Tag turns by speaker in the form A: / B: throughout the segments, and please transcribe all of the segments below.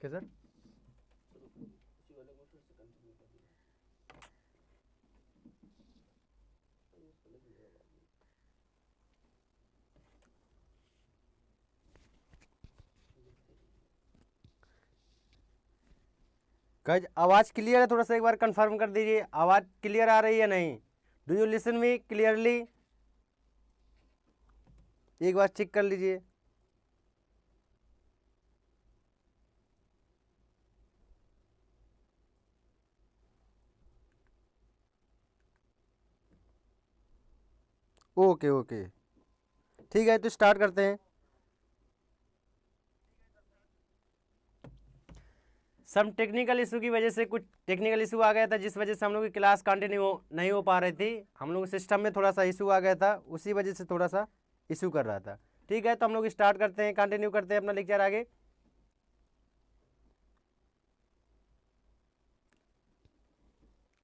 A: Okay sir. Guys आवाज़ clear है? थोड़ा सा एक बार कंफर्म कर दीजिए, आवाज़ क्लियर आ रही है नहीं? Do you listen me clearly? एक बार चेक कर लीजिए। ओके ओके, ठीक है, तो स्टार्ट करते हैं। सम टेक्निकल इशू की वजह से, कुछ टेक्निकल इशू आ गया था जिस वजह से हम लोग की क्लास कंटिन्यू नहीं हो पा रही थी। हम लोग सिस्टम में थोड़ा सा इशू आ गया था, उसी वजह से थोड़ा सा इशू कर रहा था। ठीक है, तो हम लोग स्टार्ट करते हैं, कंटिन्यू करते हैं अपना लेक्चर आगे।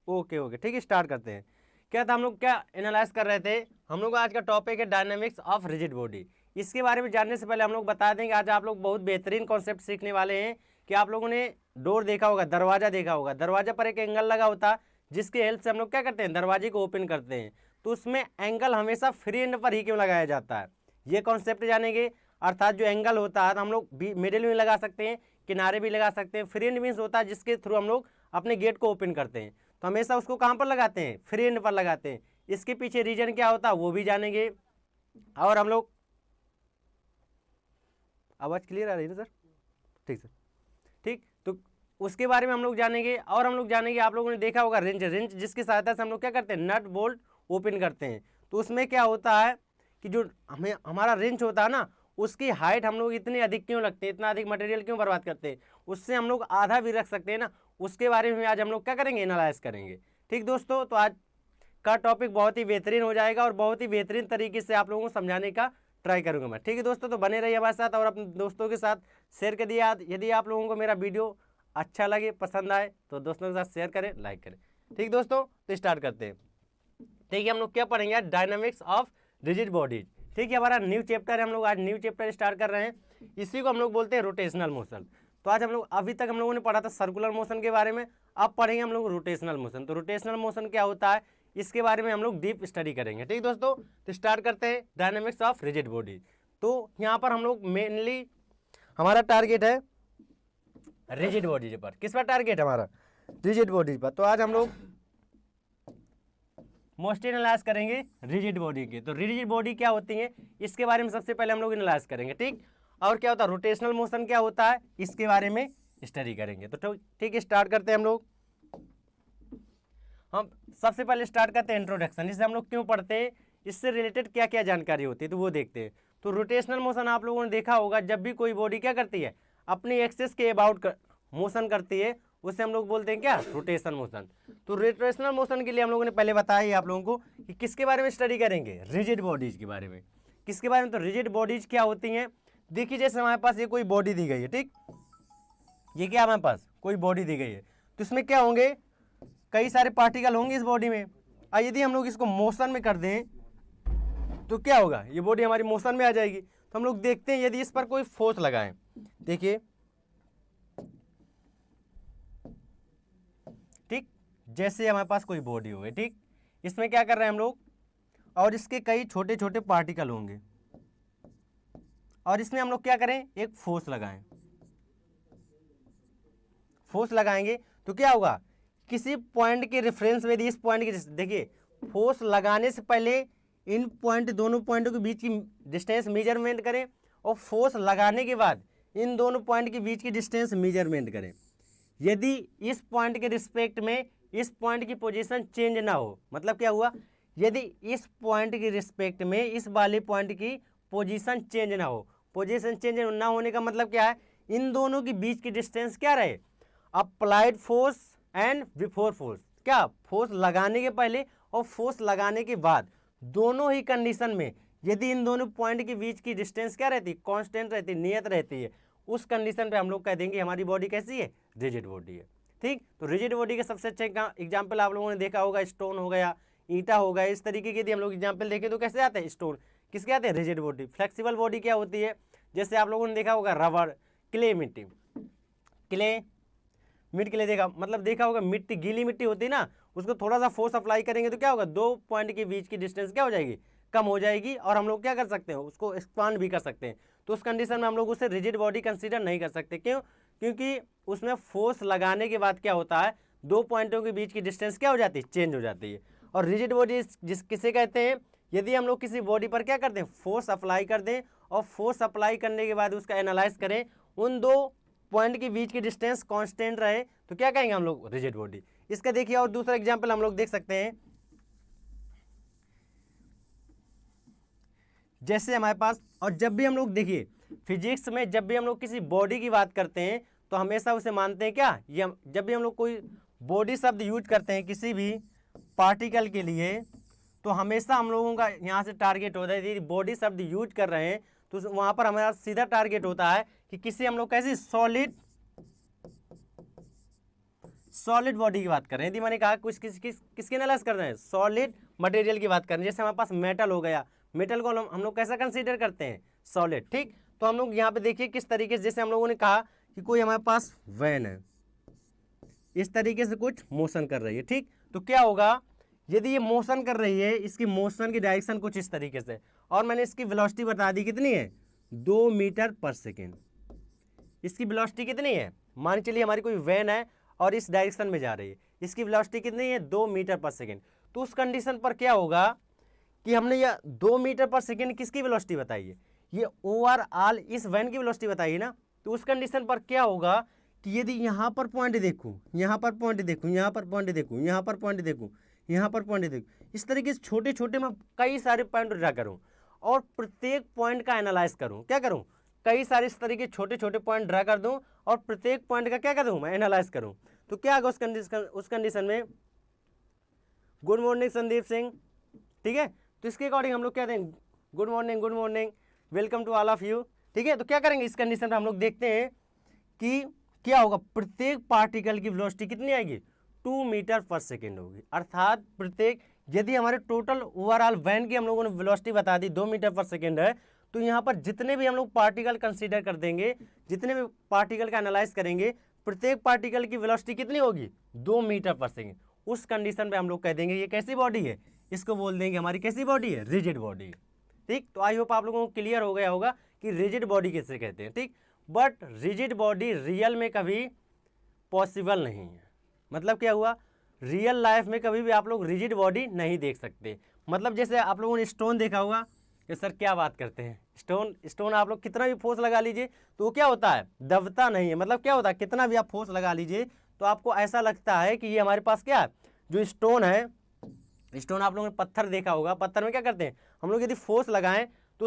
A: ओके ओके, ठीक है, स्टार्ट करते हैं। क्या था, हम लोग क्या एनालाइज कर रहे थे? हम लोग आज का टॉपिक है डायनामिक्स ऑफ रिजिड बॉडी। इसके बारे में जानने से पहले हम लोग बता दें कि आज आप लोग बहुत बेहतरीन कॉन्सेप्ट सीखने वाले हैं। कि आप लोगों ने डोर देखा होगा, दरवाजा देखा होगा, दरवाजा पर एक एंगल लगा होता जिसके हेल्प से हम लोग क्या करते हैं, दरवाजे को ओपन करते हैं। तो उसमें एंगल हमेशा फ्री एंड पर ही क्यों लगाया जाता है, ये कॉन्सेप्ट जानेंगे। अर्थात जो एंगल होता है हम लोग मिडिल में लगा सकते हैं, किनारे भी लगा सकते हैं। फ्री एंड मीन्स होता है जिसके थ्रू हम लोग अपने गेट को ओपन करते हैं। तो हमेशा उसको कहाँ पर लगाते हैं, फ्री एंड पर लगाते हैं। इसके पीछे रीजन क्या होता है वो भी जानेंगे। और हम लोग, आवाज़ क्लियर आ रही है ना सर? ठीक सर, ठीक। तो उसके बारे में हम लोग जानेंगे। और हम लोग जानेंगे, आप लोगों ने देखा होगा रेंच, रेंच जिसकी सहायता से हम लोग क्या करते हैं, नट बोल्ट ओपन करते हैं। तो उसमें क्या होता है कि जो हमें हमारा रेंच होता है ना, उसकी हाइट हम लोग इतनी अधिक क्यों लगते हैं, इतना अधिक मटेरियल क्यों बर्बाद करते हैं? उससे हम लोग आधा भी रख सकते हैं ना। उसके बारे में आज हम लोग क्या करेंगे, एनालाइज करेंगे। ठीक दोस्तों, तो आज का टॉपिक बहुत ही बेहतरीन हो जाएगा और बहुत ही बेहतरीन तरीके से आप लोगों को समझाने का ट्राई करूंगा मैं। ठीक है दोस्तों, तो बने रहिए हमारे साथ और अपने दोस्तों के साथ शेयर कर दिया। यदि आप लोगों को मेरा वीडियो अच्छा लगे, पसंद आए, तो दोस्तों के साथ शेयर करें, लाइक करें। ठीक दोस्तों, तो स्टार्ट करते हैं। ठीक है, हम लोग क्या पढ़ेंगे, डायनामिक्स ऑफ रिजिड बॉडीज। ठीक है, हमारा न्यू चैप्टर है, हम लोग आज न्यू चैप्टर स्टार्ट कर रहे हैं। इसी को हम लोग बोलते हैं रोटेशनल मोशन। तो आज हम लोग, अभी तक हम लोगों ने पढ़ा था सर्कुलर मोशन के बारे में, अब पढ़ेंगे हम लोग रोटेशनल मोशन। तो रोटेशनल मोशन क्या होता है, इसके बारे में हम लोग डीप स्टडी करेंगे। ठीक दोस्तों, तो स्टार्ट करते हैं डायनामिक्स ऑफ रिजिड बॉडी। तो यहाँ पर हम लोग मेनली हमारा टारगेट है रिजिड बॉडी पर। किस पर टारगेट है हमारा, रिजिड बॉडी पर। तो आज हम लोग मोस्ट एनालाइज करेंगे रिजिड बॉडी के। तो रिजिड बॉडी क्या होती है, इसके बारे में सबसे पहले हम लोग एनालाइज करेंगे। ठीक, और क्या होता है रोटेशनल मोशन क्या होता है, इसके बारे में स्टडी करेंगे। तो ठीक है, स्टार्ट करते हैं हम लोग। हम सबसे पहले स्टार्ट करते हैं इंट्रोडक्शन, इससे हम लोग क्यों पढ़ते हैं, इससे रिलेटेड क्या क्या जानकारी होती है, तो वो देखते हैं। तो रोटेशनल मोशन आप लोगों ने देखा होगा, जब भी कोई बॉडी क्या करती है, अपनी एक्सिस के अबाउट मोशन करती है, उसे हम लोग बोलते हैं क्या, रोटेशन मोशन। तो रोटेशनल मोशन के लिए हम लोगों ने पहले बताया ही आप लोगों को कि किसके बारे में स्टडी करेंगे, रिजिड बॉडीज के बारे में। किसके बारे में, तो रिजिड बॉडीज क्या होती हैं। देखिए जैसे हमारे पास ये कोई बॉडी दी गई है, ठीक, ये क्या हमारे पास कोई बॉडी दी गई है, तो इसमें क्या होंगे, कई सारे पार्टिकल होंगे इस बॉडी में। और यदि हम लोग इसको मोशन में कर दें तो क्या होगा, ये बॉडी हमारी मोशन में आ जाएगी। तो हम लोग देखते हैं यदि इस पर कोई फोर्स लगाएं, देखिए ठीक, जैसे हमारे पास कोई बॉडी हो गई, ठीक, इसमें क्या कर रहे हैं हम लोग, और इसके कई छोटे छोटे पार्टिकल होंगे, और इसमें हम लोग क्या करें, एक फोर्स लगाएं। फोर्स लगाएंगे तो क्या होगा, किसी पॉइंट के रेफरेंस में, इस पॉइंट की, देखिए फोर्स लगाने से पहले इन पॉइंट, दोनों पॉइंटों के बीच की डिस्टेंस मेजरमेंट करें, और फोर्स लगाने के बाद इन दोनों पॉइंट के बीच की डिस्टेंस मेजरमेंट करें। यदि इस पॉइंट के रिस्पेक्ट में इस पॉइंट की पोजीशन चेंज ना हो, मतलब क्या हुआ, यदि इस पॉइंट की रिस्पेक्ट में इस वाले पॉइंट की पोजीशन चेंज ना हो, पोजीशन चेंज ना होने का मतलब क्या है, इन दोनों के बीच की डिस्टेंस क्या रहे, applied force and before force, क्या फोर्स लगाने के पहले और फोर्स लगाने के बाद, दोनों ही कंडीशन में यदि इन दोनों पॉइंट के बीच की डिस्टेंस क्या रहती है, कांस्टेंट रहती है, नियत रहती है, उस कंडीशन पे हम लोग कह देंगे हमारी बॉडी कैसी है, रिजिड बॉडी है। ठीक, तो रिजिड बॉडी का सबसे अच्छा एग्जाम्पल आप लोगों ने देखा होगा, स्टोन हो गया, ईंटा हो गया, इस तरीके के यदि हम लोग एग्जाम्पल देखें तो कैसे आते हैं, स्टोन किसके आते हैं, रिजिड बॉडी। फ्लेक्सिबल बॉडी क्या होती है, जैसे आप लोगों ने देखा होगा रबर, क्ले, मिट्टी, क्ले, मिड क्ले देखा, मतलब देखा होगा मिट्टी, गीली मिट्टी होती है ना, उसको थोड़ा सा फोर्स अप्लाई करेंगे तो क्या होगा, 2 पॉइंट के बीच की डिस्टेंस क्या हो जाएगी, कम हो जाएगी, और हम लोग क्या कर सकते हैं, उसको एक्सपांड भी कर सकते हैं। तो उस कंडीशन में हम लोग उसे रिजिड बॉडी कंसीडर नहीं कर सकते। क्यों? क्योंकि उसमें फोर्स लगाने के बाद क्या होता है, 2 पॉइंटों के बीच की डिस्टेंस क्या हो जाती है, चेंज हो जाती है। और रिजिड बॉडी किसे कहते हैं, यदि हम लोग किसी बॉडी पर क्या करते हैं, फोर्स अप्लाई कर दें, और फोर्स अप्लाई करने के बाद उसका एनालाइज करें, उन 2 पॉइंट के बीच की डिस्टेंस कांस्टेंट रहे, तो क्या कहेंगे हम लोग, रिजिड बॉडी। इसका देखिए और दूसरा एग्जांपल हम लोग देख सकते हैं, जैसे हमारे पास, और जब भी हम लोग देखिए फिजिक्स में जब भी हम लोग किसी बॉडी की बात करते हैं तो हमेशा उसे मानते हैं क्या, ये जब भी हम लोग कोई बॉडी शब्द यूज करते हैं किसी भी पार्टिकल के लिए, तो हमेशा हम लोगों का यहाँ से टारगेट होता है, यदि बॉडी शब्द यूज कर रहे हैं तो वहाँ पर हमारा सीधा टारगेट होता है कि किसी हम लोग कैसी सॉलिड बॉडी की बात कर रहे हैं। यदि मैंने कहा कुछ किसकी एनालाइज कर रहे हैं, सॉलिड मटेरियल की बात कर रहे हैं। जैसे हमारे पास मेटल हो गया, मेटल को हम लोग कैसा कंसीडर करते हैं, सॉलिड। ठीक, तो हम लोग यहाँ पे देखिए किस तरीके से, जैसे हम लोगों ने कहा कि कोई हमारे पास वैन है, इस तरीके से कुछ मोशन कर रही है। ठीक, तो क्या होगा, यदि ये मोशन कर रही है, इसकी मोशन की डायरेक्शन कुछ इस तरीके से, और मैंने इसकी वेलोसिटी बता दी कितनी है, 2 मीटर पर सेकेंड। इसकी वेलोसिटी कितनी है, मान चलिए हमारी कोई वैन है और इस डायरेक्शन में जा रही है, इसकी वेलोसिटी कितनी है, 2 मीटर पर सेकेंड। तो उस कंडीशन पर क्या होगा कि हमने ये 2 मीटर पर सेकेंड किसकी वेलोसिटी बताई है, ये ओवरऑल इस वैन की वेलोसिटी बताई है ना। तो उस कंडीशन पर क्या होगा कि यदि यहाँ पर पॉइंट देखूँ, यहाँ पर पॉइंट देखूँ, यहाँ पर पॉइंट देखूँ, यहाँ पर पॉइंट देखूँ, यहाँ पर पॉइंट देखूँ, इस तरीके से छोटे छोटे मैं कई सारे पॉइंट ड्रा करूँ और प्रत्येक पॉइंट का एनालाइज करूँ, क्या करूँ, कई सारे इस तरीके छोटे छोटे पॉइंट ड्रा कर दूँ और प्रत्येक पॉइंट का क्या करूँ, मैं एनालाइज करूँ। तो क्या होगा उस कंडीशन में, गुड मॉर्निंग संदीप सिंह, ठीक है। तो इसके अकॉर्डिंग हम लोग क्या देंगे, good morning, welcome to all of you, ठीक है। तो क्या करेंगे इस कंडीशन में, हम लोग देखते हैं कि क्या होगा, प्रत्येक पार्टिकल की वेलोसिटी कितनी आएगी, 2 मीटर पर सेकेंड होगी। अर्थात प्रत्येक, यदि हमारे टोटल ओवरऑल वैन की हम लोगों ने वेलोसिटी बता दी 2 मीटर पर सेकेंड है, तो यहाँ पर जितने भी हम लोग पार्टिकल कंसीडर कर देंगे, जितने भी पार्टिकल का एनालाइज करेंगे, प्रत्येक पार्टिकल की वेलोसिटी कितनी होगी, 2 मीटर पर सेकेंड। उस कंडीशन पे हम लोग कह देंगे ये कैसी बॉडी है, इसको बोल देंगे हमारी कैसी बॉडी है, रिजिड बॉडी। ठीक, तो आई होप आप लोगों को क्लियर हो गया होगा कि रिजिड बॉडी किसे कहते हैं। ठीक, बट रिजिड बॉडी रियल में कभी पॉसिबल नहीं है। मतलब क्या हुआ, रियल लाइफ में कभी भी आप लोग रिजिड बॉडी नहीं देख सकते। मतलब जैसे आप लोगों ने स्टोन देखा होगा कि सर क्या बात करते हैं, स्टोन आप लोग कितना भी फोर्स लगा लीजिए तो वो क्या होता है, दबता नहीं है। मतलब क्या होता है, कितना भी आप फोर्स लगा लीजिए तो आपको ऐसा लगता है कि ये हमारे पास क्या है, जो स्टोन है, स्टोन आप लोगों ने पत्थर देखा होगा, पत्थर में क्या करते हैं हम लोग, यदि फोर्स लगाएं तो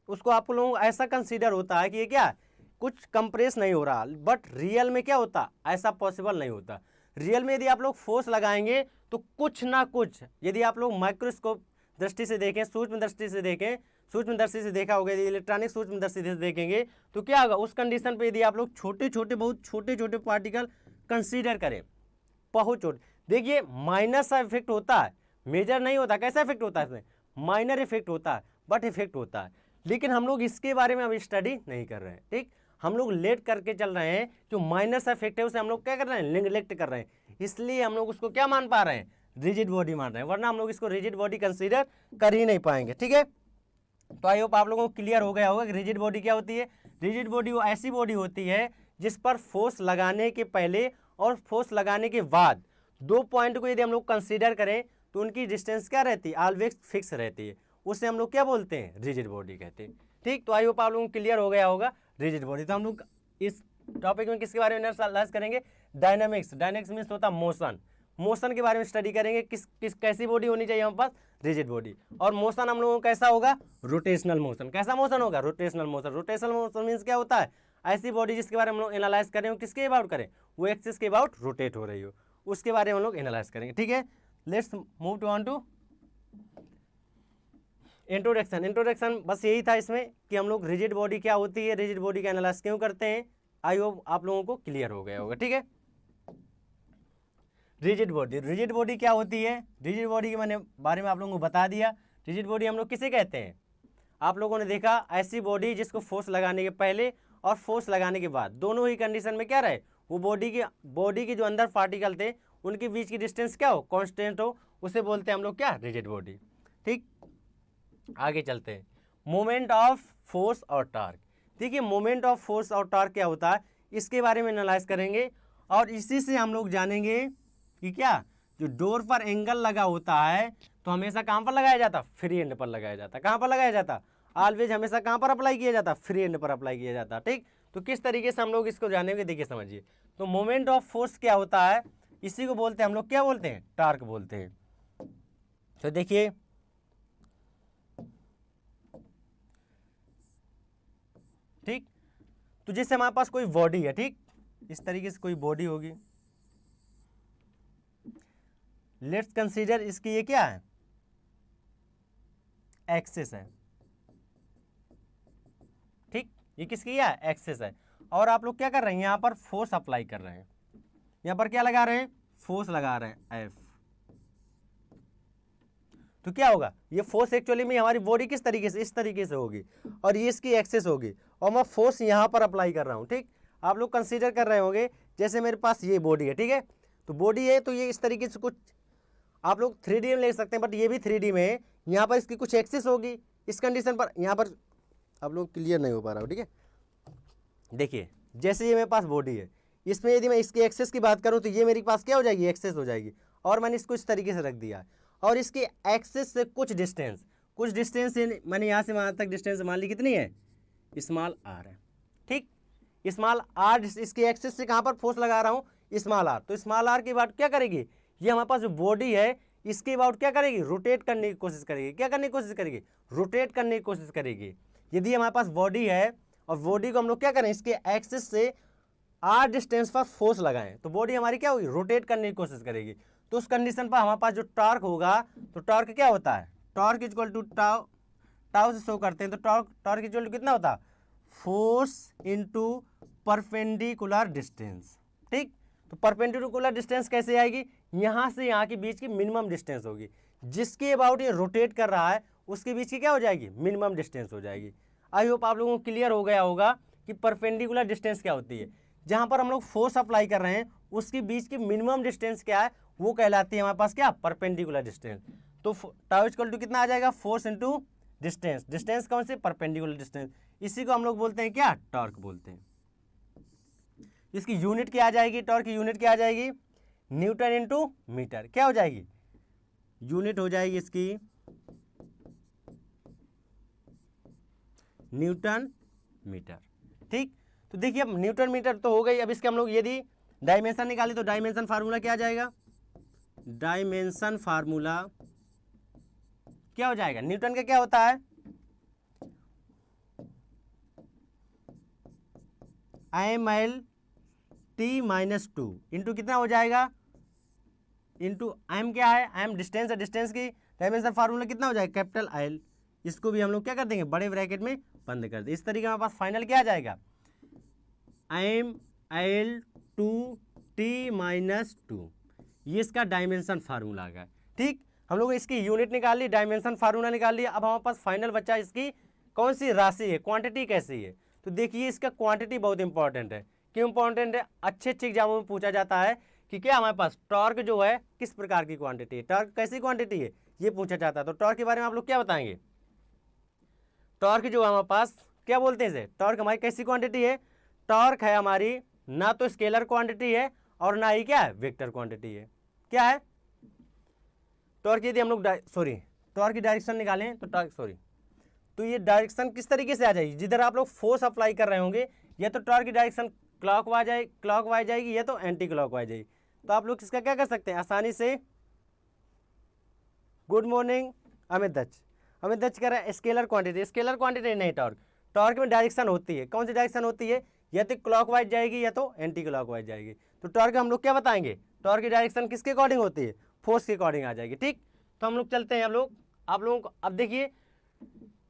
A: उसको आप लोगों को ऐसा कंसीडर होता है कि ये क्या कुछ कंप्रेस नहीं हो रहा। बट रियल में क्या होता, ऐसा पॉसिबल नहीं होता। रियल में यदि आप लोग फोर्स लगाएंगे तो कुछ ना कुछ, यदि आप लोग माइक्रोस्कोप दृष्टि से देखें, सूक्ष्म दृष्टि से देखें, सूक्ष्म दृष्टि से देखा होगा, यदि इलेक्ट्रॉनिक सूक्ष्म दृष्टि से देखेंगे तो क्या होगा, उस कंडीशन पे यदि आप लोग छोटे छोटे, बहुत छोटे छोटे पार्टिकल कंसीडर करें, बहुत छोटे, देखिए माइनर सा इफेक्ट होता है, मेजर नहीं होता। कैसा इफेक्ट होता है इसमें, माइनर इफेक्ट होता है, बट इफेक्ट होता है। लेकिन हम लोग इसके बारे में अभी स्टडी नहीं कर रहे हैं। ठीक, हम लोग लेट करके चल रहे हैं, जो माइनर सा इफेक्ट है उसे हम लोग क्या कर रहे हैं, निगलेक्ट कर रहे हैं। इसलिए हम लोग उसको क्या मान पा रहे हैं, रिजिड बॉडी मान रहे हैं, वरना हम लोग इसको रिजिड बॉडी कंसीडर कर ही नहीं पाएंगे। ठीक है, तो आई होप आप लोगों को क्लियर हो गया होगा कि रिजिड बॉडी क्या होती है। रिजिड बॉडी वो ऐसी बॉडी होती है जिस पर फोर्स लगाने के पहले और फोर्स लगाने के बाद 2 पॉइंट को यदि हम लोग कंसीडर करें तो उनकी डिस्टेंस क्या रहती है, ऑलवेज फिक्स रहती है। उसे हम लोग क्या बोलते हैं, रिजिड बॉडी कहते हैं। ठीक, तो आई होप आप लोगों को क्लियर हो गया होगा रिजिड बॉडी। तो हम लोग इस टॉपिक में किसके बारे में एनालाइज करेंगे, डायनामिक्स। डायनामिक्स मीन्स होता मोशन, मोशन के बारे में स्टडी करेंगे, किस कैसी बॉडी होनी चाहिए हमारे पास, रिजिड बॉडी। और मोशन हम लोगों को कैसा होगा, रोटेशनल मोशन। कैसा मोशन होगा, rotational motion. Rotational motion means क्या होता है, ऐसी बॉडी जिसके बारे में हम लोग एनालाइज करें, किसके अबाउट करें, वो एक्सिस के अबाउट रोटेट हो रही हो, उसके बारे में हम लोग एनालाइज करेंगे। ठीक है, let's move on to introduction. Introduction बस यही था इसमें कि हम लोग रिजिड बॉडी क्या होती है, रिजिड बॉडी का एनालाइज क्यों करते हैं। आई होप आप लोगों को क्लियर हो गया होगा। ठीक है, रिजिड बॉडी क्या होती है, रिजिड बॉडी के मैंने बारे में आप लोगों को बता दिया। रिजिड बॉडी हम लोग किसे कहते हैं, आप लोगों ने देखा ऐसी बॉडी जिसको फोर्स लगाने के पहले और फोर्स लगाने के बाद दोनों ही कंडीशन में क्या रहे, वो बॉडी के जो अंदर पार्टिकल थे उनके बीच की डिस्टेंस क्या हो, कांस्टेंट हो, उसे बोलते हैं हम लोग क्या, रिजिड बॉडी। ठीक, आगे चलते हैं। मोमेंट ऑफ फोर्स और टॉर्क। देखिए मोमेंट ऑफ फोर्स और टॉर्क क्या होता है, इसके बारे में एनालाइज करेंगे और इसी से हम लोग जानेंगे कि क्या जो डोर पर एंगल लगा होता है तो हमेशा कहाँ पर लगाया जाता, फ्री एंड पर लगाया जाता। कहाँ पर लगाया जाता, ऑलवेज हमेशा कहाँ पर अप्लाई किया जाता, फ्री एंड पर अप्लाई किया जाता। ठीक, तो किस तरीके से हम लोग इसको जानेंगे, देखिए समझिए। तो मोमेंट ऑफ फोर्स क्या होता है, इसी को बोलते हैं हम लोग क्या बोलते हैं, टॉर्क बोलते हैं। तो देखिए ठीक, तो जैसे हमारे पास कोई बॉडी है, ठीक, इस तरीके से कोई बॉडी होगी, लेट्स कंसीडर इसकी ये क्या है, एक्सिस है। ठीक, ये किसकी है, एक्सिस है। और आप लोग क्या कर रहे हैं, यहां पर फोर्स अप्लाई कर रहे हैं, यहां पर क्या लगा रहे हैं, फोर्स लगा रहे हैं एफ। तो क्या होगा, ये फोर्स एक्चुअली में हमारी बॉडी किस तरीके से, इस तरीके से होगी और ये इसकी एक्सिस होगी और मैं फोर्स यहां पर अप्लाई कर रहा हूं। ठीक, आप लोग कंसीडर कर रहे होंगे जैसे मेरे पास ये बॉडी है, ठीक है, तो बॉडी है तो ये इस तरीके से कुछ आप लोग 3D में ले सकते हैं, बट ये भी 3D में है। यहाँ पर इसकी कुछ एक्सिस होगी, इस कंडीशन पर यहाँ पर आप लोग क्लियर नहीं हो पा रहा हो, ठीक है। देखिए जैसे ये मेरे पास बॉडी है, इसमें यदि मैं इसकी एक्सेस की बात करूँ तो ये मेरे पास क्या हो जाएगी, एक्सेस हो जाएगी और मैंने इसको इस तरीके से रख दिया और इसकी एक्सेस से कुछ डिस्टेंस मैंने यहाँ से वहाँ तक डिस्टेंस मान ली कितनी है, स्मॉल आर है। ठीक, स्मॉल आर, इसकी एक्सेस से कहाँ पर फोर्स लगा रहा हूँ, स्मॉल आर। तो स्मॉल आर की बात क्या करेगी, ये हमारे पास जो बॉडी है इसके अबाउट क्या करेगी, रोटेट करने की कोशिश करेगी। क्या करने की कोशिश करेगी, रोटेट करने की कोशिश करेगी। यदि हमारे पास बॉडी है और बॉडी को हम लोग क्या करें, इसके एक्सिस से आर डिस्टेंस पर फोर्स लगाएं तो बॉडी हमारी क्या होगी, रोटेट करने की कोशिश करेगी। तो उस कंडीशन पर हमारे पास जो टॉर्क होगा, तो टॉर्क क्या होता है, टॉर्क इक्वल टू टाउ से शो करते हैं, तो टॉर्क इक्वल टू कितना होता है, फोर्स इनटू परपेंडिकुलर डिस्टेंस। ठीक, तो परपेंडिकुलर डिस्टेंस कैसे आएगी, यहाँ से यहाँ के बीच की मिनिमम डिस्टेंस होगी, जिसके अबाउट ये रोटेट कर रहा है उसके बीच की क्या हो जाएगी, मिनिमम डिस्टेंस हो जाएगी। आई होप आप लोगों को क्लियर हो गया होगा कि परपेंडिकुलर डिस्टेंस क्या होती है। जहाँ पर हम लोग फोर्स अप्लाई कर रहे हैं उसके बीच की मिनिमम डिस्टेंस क्या है, वो कहलाती है हमारे पास क्या, परपेंडिकुलर डिस्टेंस। तो टाउ इक्वल टू कितना आ जाएगा, फोर्स इंटू डिस्टेंस। डिस्टेंस कौन सी, परपेंडिकुलर डिस्टेंस। इसी को हम लोग बोलते हैं क्या, टॉर्क बोलते हैं। इसकी यूनिट क्या आ जाएगी, टॉर्क की यूनिट क्या आ जाएगी, न्यूटन इंटू मीटर। क्या हो जाएगी, यूनिट हो जाएगी इसकी न्यूटन मीटर। ठीक, तो देखिए अब न्यूटन मीटर तो हो गई। अब इसके हम लोग यदि डायमेंशन निकाले तो डायमेंशन फार्मूला क्या आ जाएगा, डायमेंशन फार्मूला क्या हो जाएगा, न्यूटन का क्या होता है, ml t-2 इंटू कितना हो जाएगा, इंटू m क्या है, m डिस्टेंस है, डिस्टेंस की डायमेंशन फार्मूला कितना हो जाएगा, कैपिटल L। इसको भी हम लोग क्या कर देंगे, बड़े ब्रैकेट में बंद कर दे। इस तरीके हमारे पास फाइनल क्या आ जाएगा, ml/2t-2, ये इसका डायमेंशन फार्मूला आ गया। ठीक, हम लोग इसकी यूनिट निकाल ली, डायमेंशन फार्मूला निकाल लिया। अब हमारे पास फाइनल बच्चा इसकी कौन सी राशि है, क्वांटिटी कैसी है। तो देखिए इसका क्वांटिटी बहुत इंपॉर्टेंट है। क्यों इंपॉर्टेंट है, अच्छे एग्जामों में पूछा जाता है कि क्या हमारे पास टॉर्क जो है किस प्रकार की क्वांटिटी है, टॉर्क कैसी क्वांटिटी है, ये पूछा जाता है। तो टॉर्क के बारे में आप लोग क्या बताएंगे, टॉर्क जो है हमारे पास क्या बोलते हैं इसे, टॉर्क हमारी कैसी क्वांटिटी है, टॉर्क है हमारी ना तो स्केलर क्वांटिटी है और ना ही क्या है, वेक्टर क्वांटिटी है। क्या है टॉर्क, यदि हम लोग टॉर्क की डायरेक्शन निकालें तो तो ये डायरेक्शन किस तरीके से आ जाएगी, जिधर आप लोग फोर्स अप्लाई कर रहे होंगे या तो टॉर्क की डायरेक्शन क्लॉकवाइज जाएगी या तो एंटी क्लॉकवाइज जाएगी। तो आप लोग इसका क्या कर सकते हैं आसानी से, गुड मॉर्निंग अमित दत्त कह रहा है स्केलर क्वांटिटी नहीं, टॉर्क में डायरेक्शन होती है, कौन सी डायरेक्शन होती है, या तो क्लॉकवाइज जाएगी या तो एंटी क्लॉकवाइज जाएगी। तो टॉर्क हम लोग क्या बताएंगे, टॉर्क की डायरेक्शन किसके अकॉर्डिंग होती है, फोर्स के अकॉर्डिंग आ जाएगी। ठीक, तो हम लोग चलते हैं, आप लोगों को अब देखिए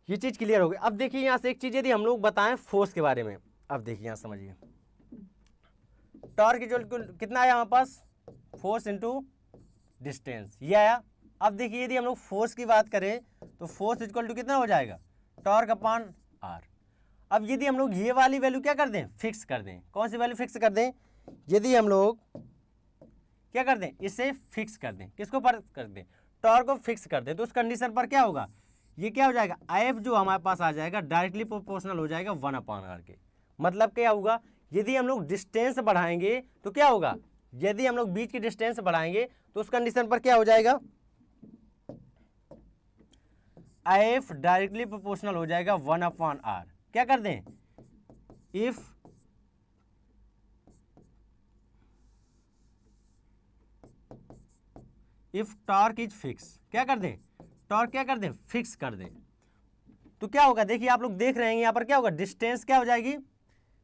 A: ये चीज़ क्लियर हो गई। अब देखिए यहाँ से एक चीज़ यदि हम लोग बताएं फोर्स के बारे में, अब देखिए यहाँ समझिए, टॉर्क जो कितना आया हमारे पास, फोर्स इंटू डिस्टेंस, ये आया। अब देखिए यदि हम लोग फोर्स की बात करें तो फोर्स इक्वल टू कितना हो जाएगा, टॉर्क अपॉन आर। अब यदि हम लोग ये वाली वैल्यू क्या कर दें, फिक्स कर दें, कौन सी वैल्यू फिक्स कर दें, यदि हम लोग क्या कर दें, इसे फिक्स कर दें, किसको पर कर दें, टॉर्क को फिक्स कर दें, तो उस कंडीशन पर क्या होगा, ये क्या हो जाएगा, एफ जो हमारे पास आ जाएगा डायरेक्टली प्रोपोर्शनल हो जाएगा 1/r के। मतलब क्या होगा, यदि हम लोग डिस्टेंस बढ़ाएंगे तो क्या होगा, यदि हम लोग बीच की डिस्टेंस बढ़ाएंगे तो उस कंडीशन पर क्या हो जाएगा, एफ डायरेक्टली प्रोपोर्शनल हो जाएगा 1/r। क्या कर दें, इफ टॉर्क इज फिक्स, क्या कर दें, टॉर्क क्या कर दें, फिक्स कर दें, तो क्या होगा, देखिए आप लोग देख रहे हैं यहाँ पर क्या होगा, डिस्टेंस क्या हो जाएगी,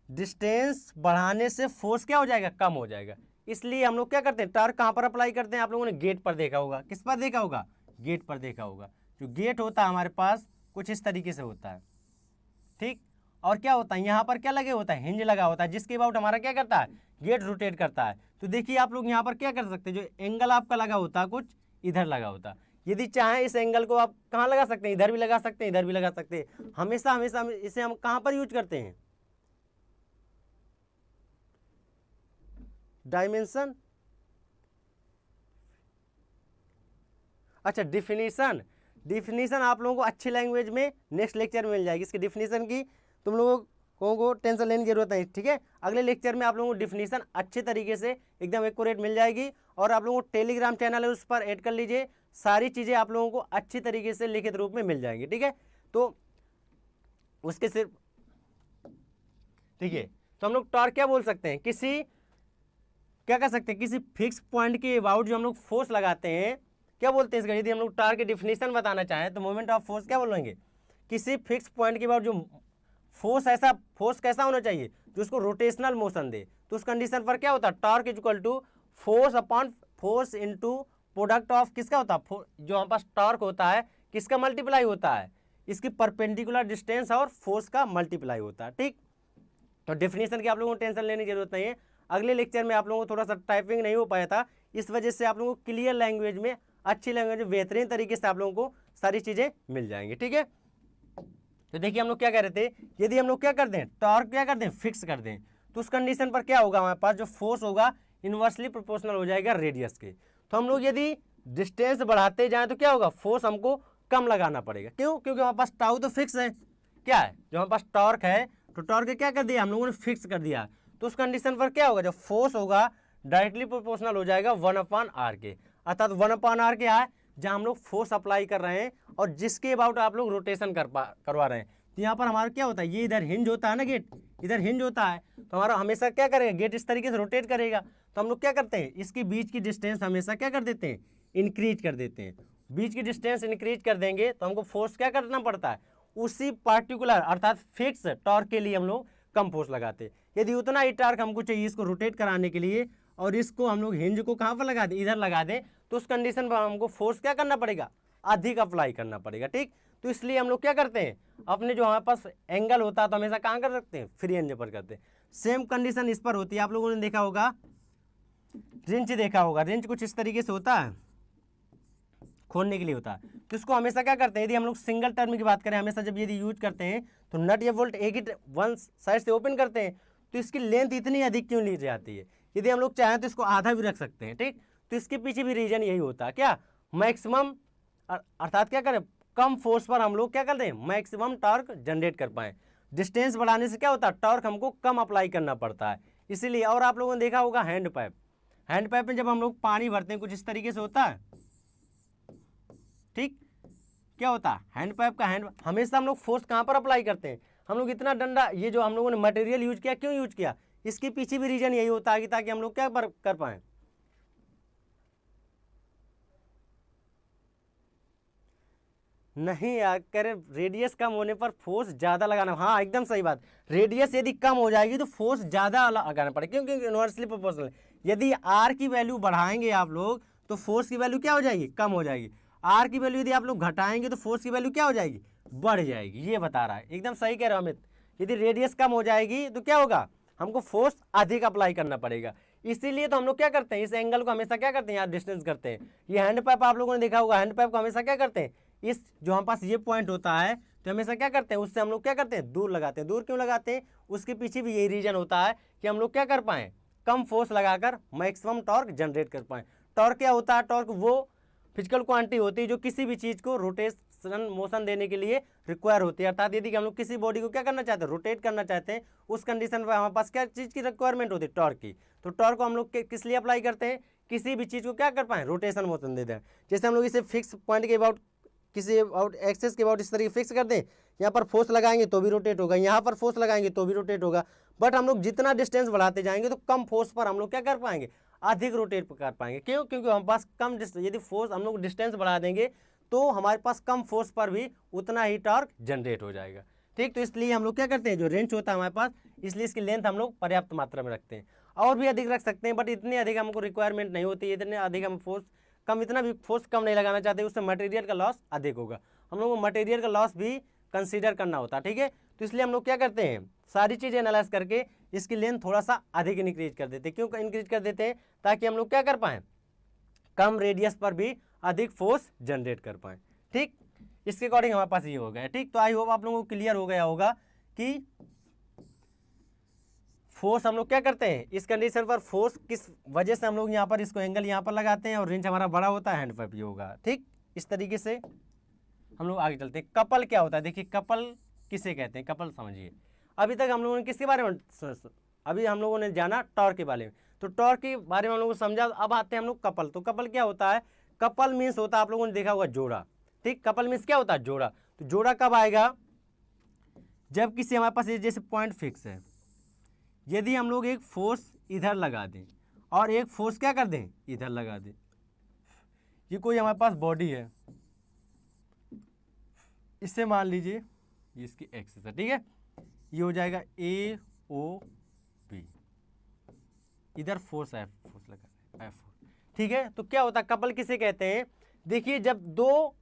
A: डिस्टेंस बढ़ाने से फोर्स क्या हो जाएगा, कम हो जाएगा। इसलिए हम लोग क्या करते हैं, टॉर्क कहाँ पर अप्लाई करते हैं, आप लोगों ने गेट पर देखा होगा, किस पर देखा होगा, गेट पर देखा होगा। जो गेट होता है हमारे पास कुछ इस तरीके से होता है, ठीक, और क्या होता है, यहाँ पर क्या लगे होता है, हिंज लगा होता है, जिसके अबाउट हमारा क्या करता है, गेट रोटेट करता है। तो देखिए आप लोग यहाँ पर क्या कर सकते हैं, जो एंगल आपका लगा होता है कुछ इधर लगा होता है, यदि चाहें इस एंगल को आप कहाँ लगा सकते हैं, इधर भी लगा सकते हैं, इधर भी लगा सकते हैं। हमेशा हमेशा इसे हम कहाँ पर यूज करते हैं, डायमेंशन, अच्छा डिफिनीशन, डिफिनीशन आप लोगों को अच्छी लैंग्वेज में नेक्स्ट लेक्चर में मिल जाएगी, इसकी डिफिनीशन की तुम लोगों को टेंशन लेने की जरूरत नहीं, ठीक है। अगले लेक्चर में आप लोगों को डिफिनीशन अच्छे तरीके से एकदम एक्यूरेट मिल जाएगी, और आप लोगों को टेलीग्राम चैनल है उस पर ऐड कर लीजिए, सारी चीज़ें आप लोगों को अच्छी तरीके से लिखित रूप में मिल जाएंगी, ठीक है। तो उसके सिर्फ ठीक है, तो हम लोग टॉर्क क्या बोल सकते हैं, किसी क्या कर सकते हैं, किसी फिक्स पॉइंट के अबाउट जो हम लोग फोर्स लगाते हैं, क्या बोलते हैं इसका, यदि हम लोग टॉर्क की डिफिनीशन बताना चाहें तो मोमेंट ऑफ फोर्स क्या बोलेंगे, किसी फिक्स पॉइंट के अबाउट जो फोर्स कैसा होना चाहिए, जो उसको रोटेशनल मोशन दे। तो उस कंडीशन पर क्या होता है, torque is equal to force upon force into product of किसका होता है, जो हमारे पास टॉर्क होता है किसका मल्टीप्लाई होता है, इसकी परपेंडिकुलर डिस्टेंस और फोर्स का मल्टीप्लाई होता है, ठीक। तो डेफिनेशन की आप लोगों को टेंशन लेने की जरूरत नहीं है। अगले लेक्चर में आप लोगों को थोड़ा सा टाइपिंग नहीं हो पाया था, इस वजह से आप लोगों को क्लियर लैंग्वेज में, अच्छी लैंग्वेज में, बेहतरीन तरीके से आप लोगों को सारी चीज़ें मिल जाएंगी, ठीक है। तो देखिए हम लोग क्या कह रहे थे, यदि हम लोग क्या कर दें, टॉर्क क्या कर दें, फिक्स कर दें, तो उस कंडीशन पर क्या होगा, हमारे पास जो फोर्स होगा इन्वर्सली प्रोपोर्शनल हो जाएगा रेडियस के। तो हम लोग यदि डिस्टेंस बढ़ाते जाएं तो क्या होगा, फोर्स हमको कम लगाना पड़ेगा, क्यों, क्योंकि हमारे पास टाउ तो फिक्स है, क्या है, जो हमारे पास टॉर्क है, तो टॉर्क क्या कर दिया हम लोगों ने, फिक्स कर दिया। तो उस कंडीशन पर क्या होगा, जो फोर्स होगा डायरेक्टली प्रोपोर्शनल हो जाएगा 1/r के, अर्थात 1/r क्या है, जहां हम लोग फोर्स अप्लाई कर रहे हैं और जिसके अबाउट आप लोग रोटेशन करवा रहे हैं। तो यहाँ पर हमारा क्या होता है, ये इधर हिंज होता है ना, गेट इधर हिंज होता है, तो हमारा हमेशा क्या करेगा, गेट इस तरीके से रोटेट करेगा। तो हम लोग क्या करते हैं, इसके बीच की डिस्टेंस हमेशा क्या कर देते हैं, इंक्रीज कर देते हैं। बीच की डिस्टेंस इंक्रीज कर देंगे तो हमको फोर्स क्या करना पड़ता है, उसी पार्टिकुलर अर्थात फिक्स टॉर्क के लिए हम लोग कम फोर्स लगाते हैं। यदि उतना ही टॉर्क हमको चाहिए इसको रोटेट कराने के लिए, और इसको हम लोग हिंज को कहाँ पर लगा दें, इधर लगा दें, तो उस कंडीशन पर हमको फोर्स क्या करना पड़ेगा, अधिक अप्लाई करना पड़ेगा, ठीक। तो इसलिए हम लोग क्या करते हैं, अपने जो हमारे पास एंगल होता है तो हमेशा कहाँ कर सकते हैं, फ्री एंड पर करते हैं। सेम कंडीशन इस पर होती है, आप लोगों ने देखा होगा, रिंच देखा होगा, रिंच कुछ इस तरीके से होता है, खोलने के लिए होता है। तो इसको हमेशा क्या करते हैं, यदि हम लोग सिंगल टर्म की बात करें, हमेशा जब यदि यूज करते हैं तो नट या बोल्ट एक ही वन साइड से ओपन करते हैं, तो इसकी लेंथ इतनी अधिक क्यों ली जाती है, यदि हम लोग चाहें तो इसको आधा भी रख सकते हैं, ठीक। तो इसके पीछे भी रीजन यही होता है, क्या, मैक्सिमम अर्थात क्या करें, कम फोर्स पर हम लोग क्या कर दें, मैक्सिमम टॉर्क जनरेट कर पाएँ। डिस्टेंस बढ़ाने से क्या होता है, टॉर्क हमको कम अप्लाई करना पड़ता है, इसीलिए। और आप लोगों ने देखा होगा हैंड पाइप, हैंड पाइप में जब हम लोग पानी भरते हैं कुछ इस तरीके से होता है, ठीक। क्या होता है, हैंड पाइप का हैंड, हमेशा हम लोग फोर्स कहाँ पर अप्लाई करते हैं, हम लोग इतना डंडा, ये जो हम लोगों ने मटेरियल यूज किया, क्यों यूज किया, इसके पीछे भी रीजन यही होता है कि ताकि हम लोग क्या कर पाएँ, नहीं यार करे, रेडियस कम होने पर फोर्स ज़्यादा लगाना, हाँ एकदम सही बात, रेडियस यदि कम हो जाएगी तो फोर्स ज़्यादा लगाना पड़ेगा, क्योंकि इन्वर्सली प्रोपोर्शनल। यदि आर की वैल्यू बढ़ाएंगे आप लोग तो फोर्स की वैल्यू क्या हो जाएगी, कम हो जाएगी। आर की वैल्यू यदि आप लोग घटाएंगे तो फोर्स की वैल्यू क्या हो जाएगी, बढ़ जाएगी। ये बता रहा है, एकदम सही कह रहे हो अमित, यदि रेडियस कम हो जाएगी तो क्या होगा, हमको फोर्स अधिक अप्लाई करना पड़ेगा। इसीलिए तो हम लोग क्या करते हैं, इस एंगल को हमेशा क्या करते हैं, यार डिस्टेंस करते हैं। ये हैंड पाइप आप लोगों ने देखा होगा, हैंड पाइप को हमेशा क्या करते हैं, इस जो हमारे पास ये पॉइंट होता है तो हमेशा क्या करते हैं, उससे हम लोग क्या करते हैं, दूर लगाते हैं। दूर क्यों लगाते हैं, उसके पीछे भी यही रीजन होता है कि हम लोग क्या कर पाएँ, कम फोर्स लगाकर मैक्सिमम टॉर्क जनरेट कर पाएँ। टॉर्क क्या होता है, टॉर्क वो फिजिकल क्वांटिटी होती है जो किसी भी चीज़ को रोटेशन मोशन देने के लिए रिक्वायर होती है। अर्थात यदि हम लोग किसी बॉडी को क्या करना चाहते हैं, रोटेट करना चाहते हैं, उस कंडीशन पर हमारे पास क्या चीज़ की रिक्वायरमेंट होती है, टॉर्क की। तो टॉर्क को हम लोग किस लिए अप्लाई करते हैं, किसी भी चीज़ को क्या कर पाएँ, रोटेशन मोशन दे दें। जैसे हम लोग इसे फिक्स पॉइंट के अबाउट, किसी अबाउट एक्सेस के अबाउट इस तरीके फिक्स कर दें, यहाँ पर फोर्स लगाएंगे तो भी रोटेट होगा, यहाँ पर फोर्स लगाएंगे तो भी रोटेट होगा। बट हम लोग जितना डिस्टेंस बढ़ाते जाएंगे तो कम फोर्स पर हम लोग क्या कर पाएंगे, अधिक रोटेट कर पाएंगे। क्यों, क्योंकि हमारे पास कम यदि फोर्स हम लोग डिस्टेंस बढ़ा देंगे तो हमारे पास कम फोर्स पर भी उतना ही टॉर्क जनरेट हो जाएगा। ठीक, तो इसलिए हम लोग क्या करते हैं, जो रेंज होता है हमारे पास, इसलिए इसकी लेंथ हम लोग पर्याप्त मात्रा में रखते हैं। और भी अधिक रख सकते हैं, बट इतनी अधिक हमको रिक्वायरमेंट नहीं होती, इतने अधिक हम फोर्स कम, इतना भी फोर्स कम नहीं लगाना चाहते, उससे मटेरियल का लॉस अधिक होगा। हम लोग को मटेरियल का लॉस भी कंसीडर करना होता है। ठीक है, तो इसलिए हम लोग क्या करते हैं, सारी चीज़ें एनालाइज करके इसकी लेंथ थोड़ा सा अधिक इंक्रीज कर देते हैं। क्यों इंक्रीज कर देते हैं, ताकि हम लोग क्या कर पाएँ, कम रेडियस पर भी अधिक फोर्स जनरेट कर पाएँ। ठीक, इसके अकॉर्डिंग हमारे पास ये हो गया। ठीक, तो आई होप आप लोगों को क्लियर हो गया होगा कि फोर्स हम लोग क्या करते हैं, इस कंडीशन पर फोर्स किस वजह से हम लोग यहाँ पर इसको एंगल यहाँ पर लगाते हैं और रेंज हमारा बड़ा होता है, हैंड पर भी होगा। ठीक, इस तरीके से हम लोग आगे चलते हैं। कपल क्या होता है, देखिए कपल किसे कहते हैं, कपल समझिए। अभी तक हम लोगों ने किसके बारे में, अभी हम लोगों ने जाना टॉर्क के बारे में, तो टॉर्क के बारे में हम लोगों को समझा। अब आते हैं हम लोग कपल। तो कपल क्या होता है, कपल मीन्स होता है, आप लोगों ने देखा होगा, जोड़ा। ठीक, कपल मीन्स क्या होता है, जोड़ा। तो जोड़ा कब आएगा, जब किसी हमारे पास जैसे पॉइंट फिक्स है, यदि हम लोग एक फोर्स इधर लगा दें और एक फोर्स क्या कर दें, इधर लगा दें। ये कोई हमारे पास बॉडी है, इससे मान लीजिए ये इसकी एक्सिस है। ठीक है, ये हो जाएगा ए ओ बी, इधर फोर्स है, फोर्स लगा है F4। ठीक है, तो क्या होता है, कपल किसे कहते हैं, देखिए जब दो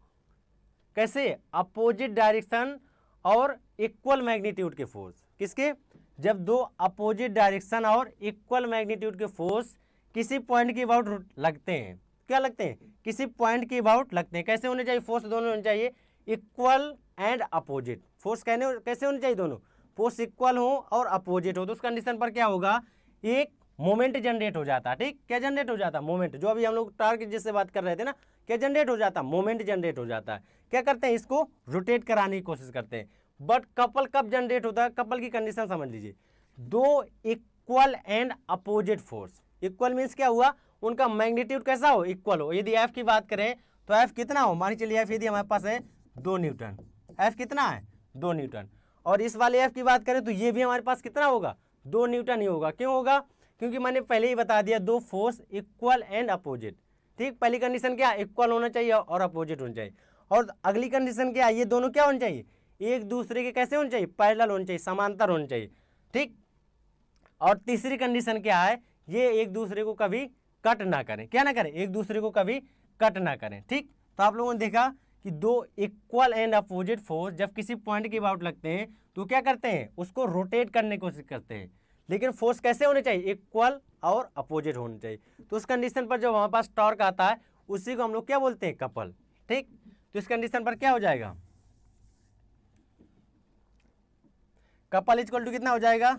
A: कैसे अपोजिट डायरेक्शन और इक्वल मैग्नीट्यूड के फोर्स, किसके, जब दो अपोजिट डायरेक्शन और इक्वल मैग्नीट्यूड के फोर्स किसी पॉइंट के अबाउट लगते हैं, क्या लगते हैं, किसी पॉइंट के अबाउट लगते हैं। कैसे होने चाहिए, फोर्स दोनों होने चाहिए इक्वल एंड अपोजिट। फोर्स कैसे होने चाहिए, दोनों फोर्स इक्वल हो और अपोजिट हो। तो उस कंडीशन पर क्या होगा, एक मोमेंट जनरेट हो जाता है। ठीक, क्या जनरेट हो जाता है, मोमेंट। जो अभी हम लोग टॉर्क जिससे बात कर रहे थे ना, क्या जनरेट हो जाता है, मोमेंट जनरेट हो जाता है। क्या करते हैं, इसको रोटेट कराने की कोशिश करते हैं। बट कपल कब जनरेट होता है, कपल की कंडीशन समझ लीजिए, दो equal and opposite force. Equal means क्या हुआ, उनका मैग्नीट्यूड कैसा हो, इक्वल हो। यदि एफ की बात करें तो एफ कितना हो, मान चलिए एफ यदि हमारे पास है 2 न्यूटन, एफ कितना है 2 न्यूटन, और इस वाले एफ की बात करें तो ये भी हमारे पास कितना होगा, 2 न्यूटन ही होगा। क्यों होगा, क्योंकि मैंने पहले ही बता दिया, दो फोर्स इक्वल एंड अपोजिट। ठीक, पहली कंडीशन क्या, इक्वल होना चाहिए और अपोजिट होना चाहिए। और अगली कंडीशन क्या है, ये दोनों क्या होने चाहिए, एक दूसरे के कैसे होने चाहिए, पैरेलल होने चाहिए, समांतर होने चाहिए। ठीक, और तीसरी कंडीशन क्या है, ये एक दूसरे को कभी कट ना करें, क्या ना करें, एक दूसरे को कभी कट ना करें। ठीक, तो आप लोगों ने देखा कि दो इक्वल एंड अपोजिट फोर्स जब किसी पॉइंट के अबाउट लगते हैं तो क्या करते हैं, उसको रोटेट करने की कोशिश करते हैं। लेकिन फोर्स कैसे होने चाहिए, इक्वल और अपोजिट होने चाहिए। तो उस कंडीशन पर जब हमारे पास टॉर्क आता है उसी को हम लोग क्या बोलते हैं, कपल। ठीक, तो इस कंडीशन पर क्या हो जाएगा, कपल इक्वल टू कितना हो जाएगा,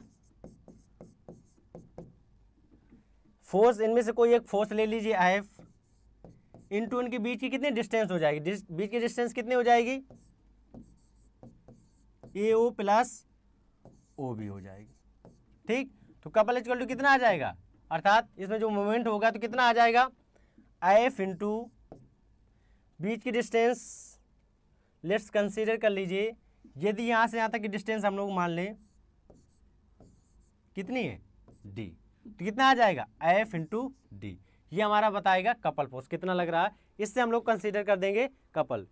A: फोर्स, इनमें से कोई एक फोर्स ले लीजिए F, इनटू इनके बीच की कितनी डिस्टेंस हो जाएगी, बीच की डिस्टेंस कितनी हो जाएगी, AO प्लस OB हो जाएगी। ठीक, तो कपल इक्वल टू कितना आ जाएगा, अर्थात इसमें जो मोमेंट होगा तो कितना आ जाएगा, F इंटू बीच की डिस्टेंस, लेट्स कंसीडर कर लीजिए, यदि यहाँ से यहाँ तक की डिस्टेंस हम लोग मान लें कितनी है, D, तो कितना आ जाएगा, F इंटू डी। ये हमारा बताएगा कपल फोर्स कितना लग रहा है, इससे हम लोग कंसीडर कर देंगे couple.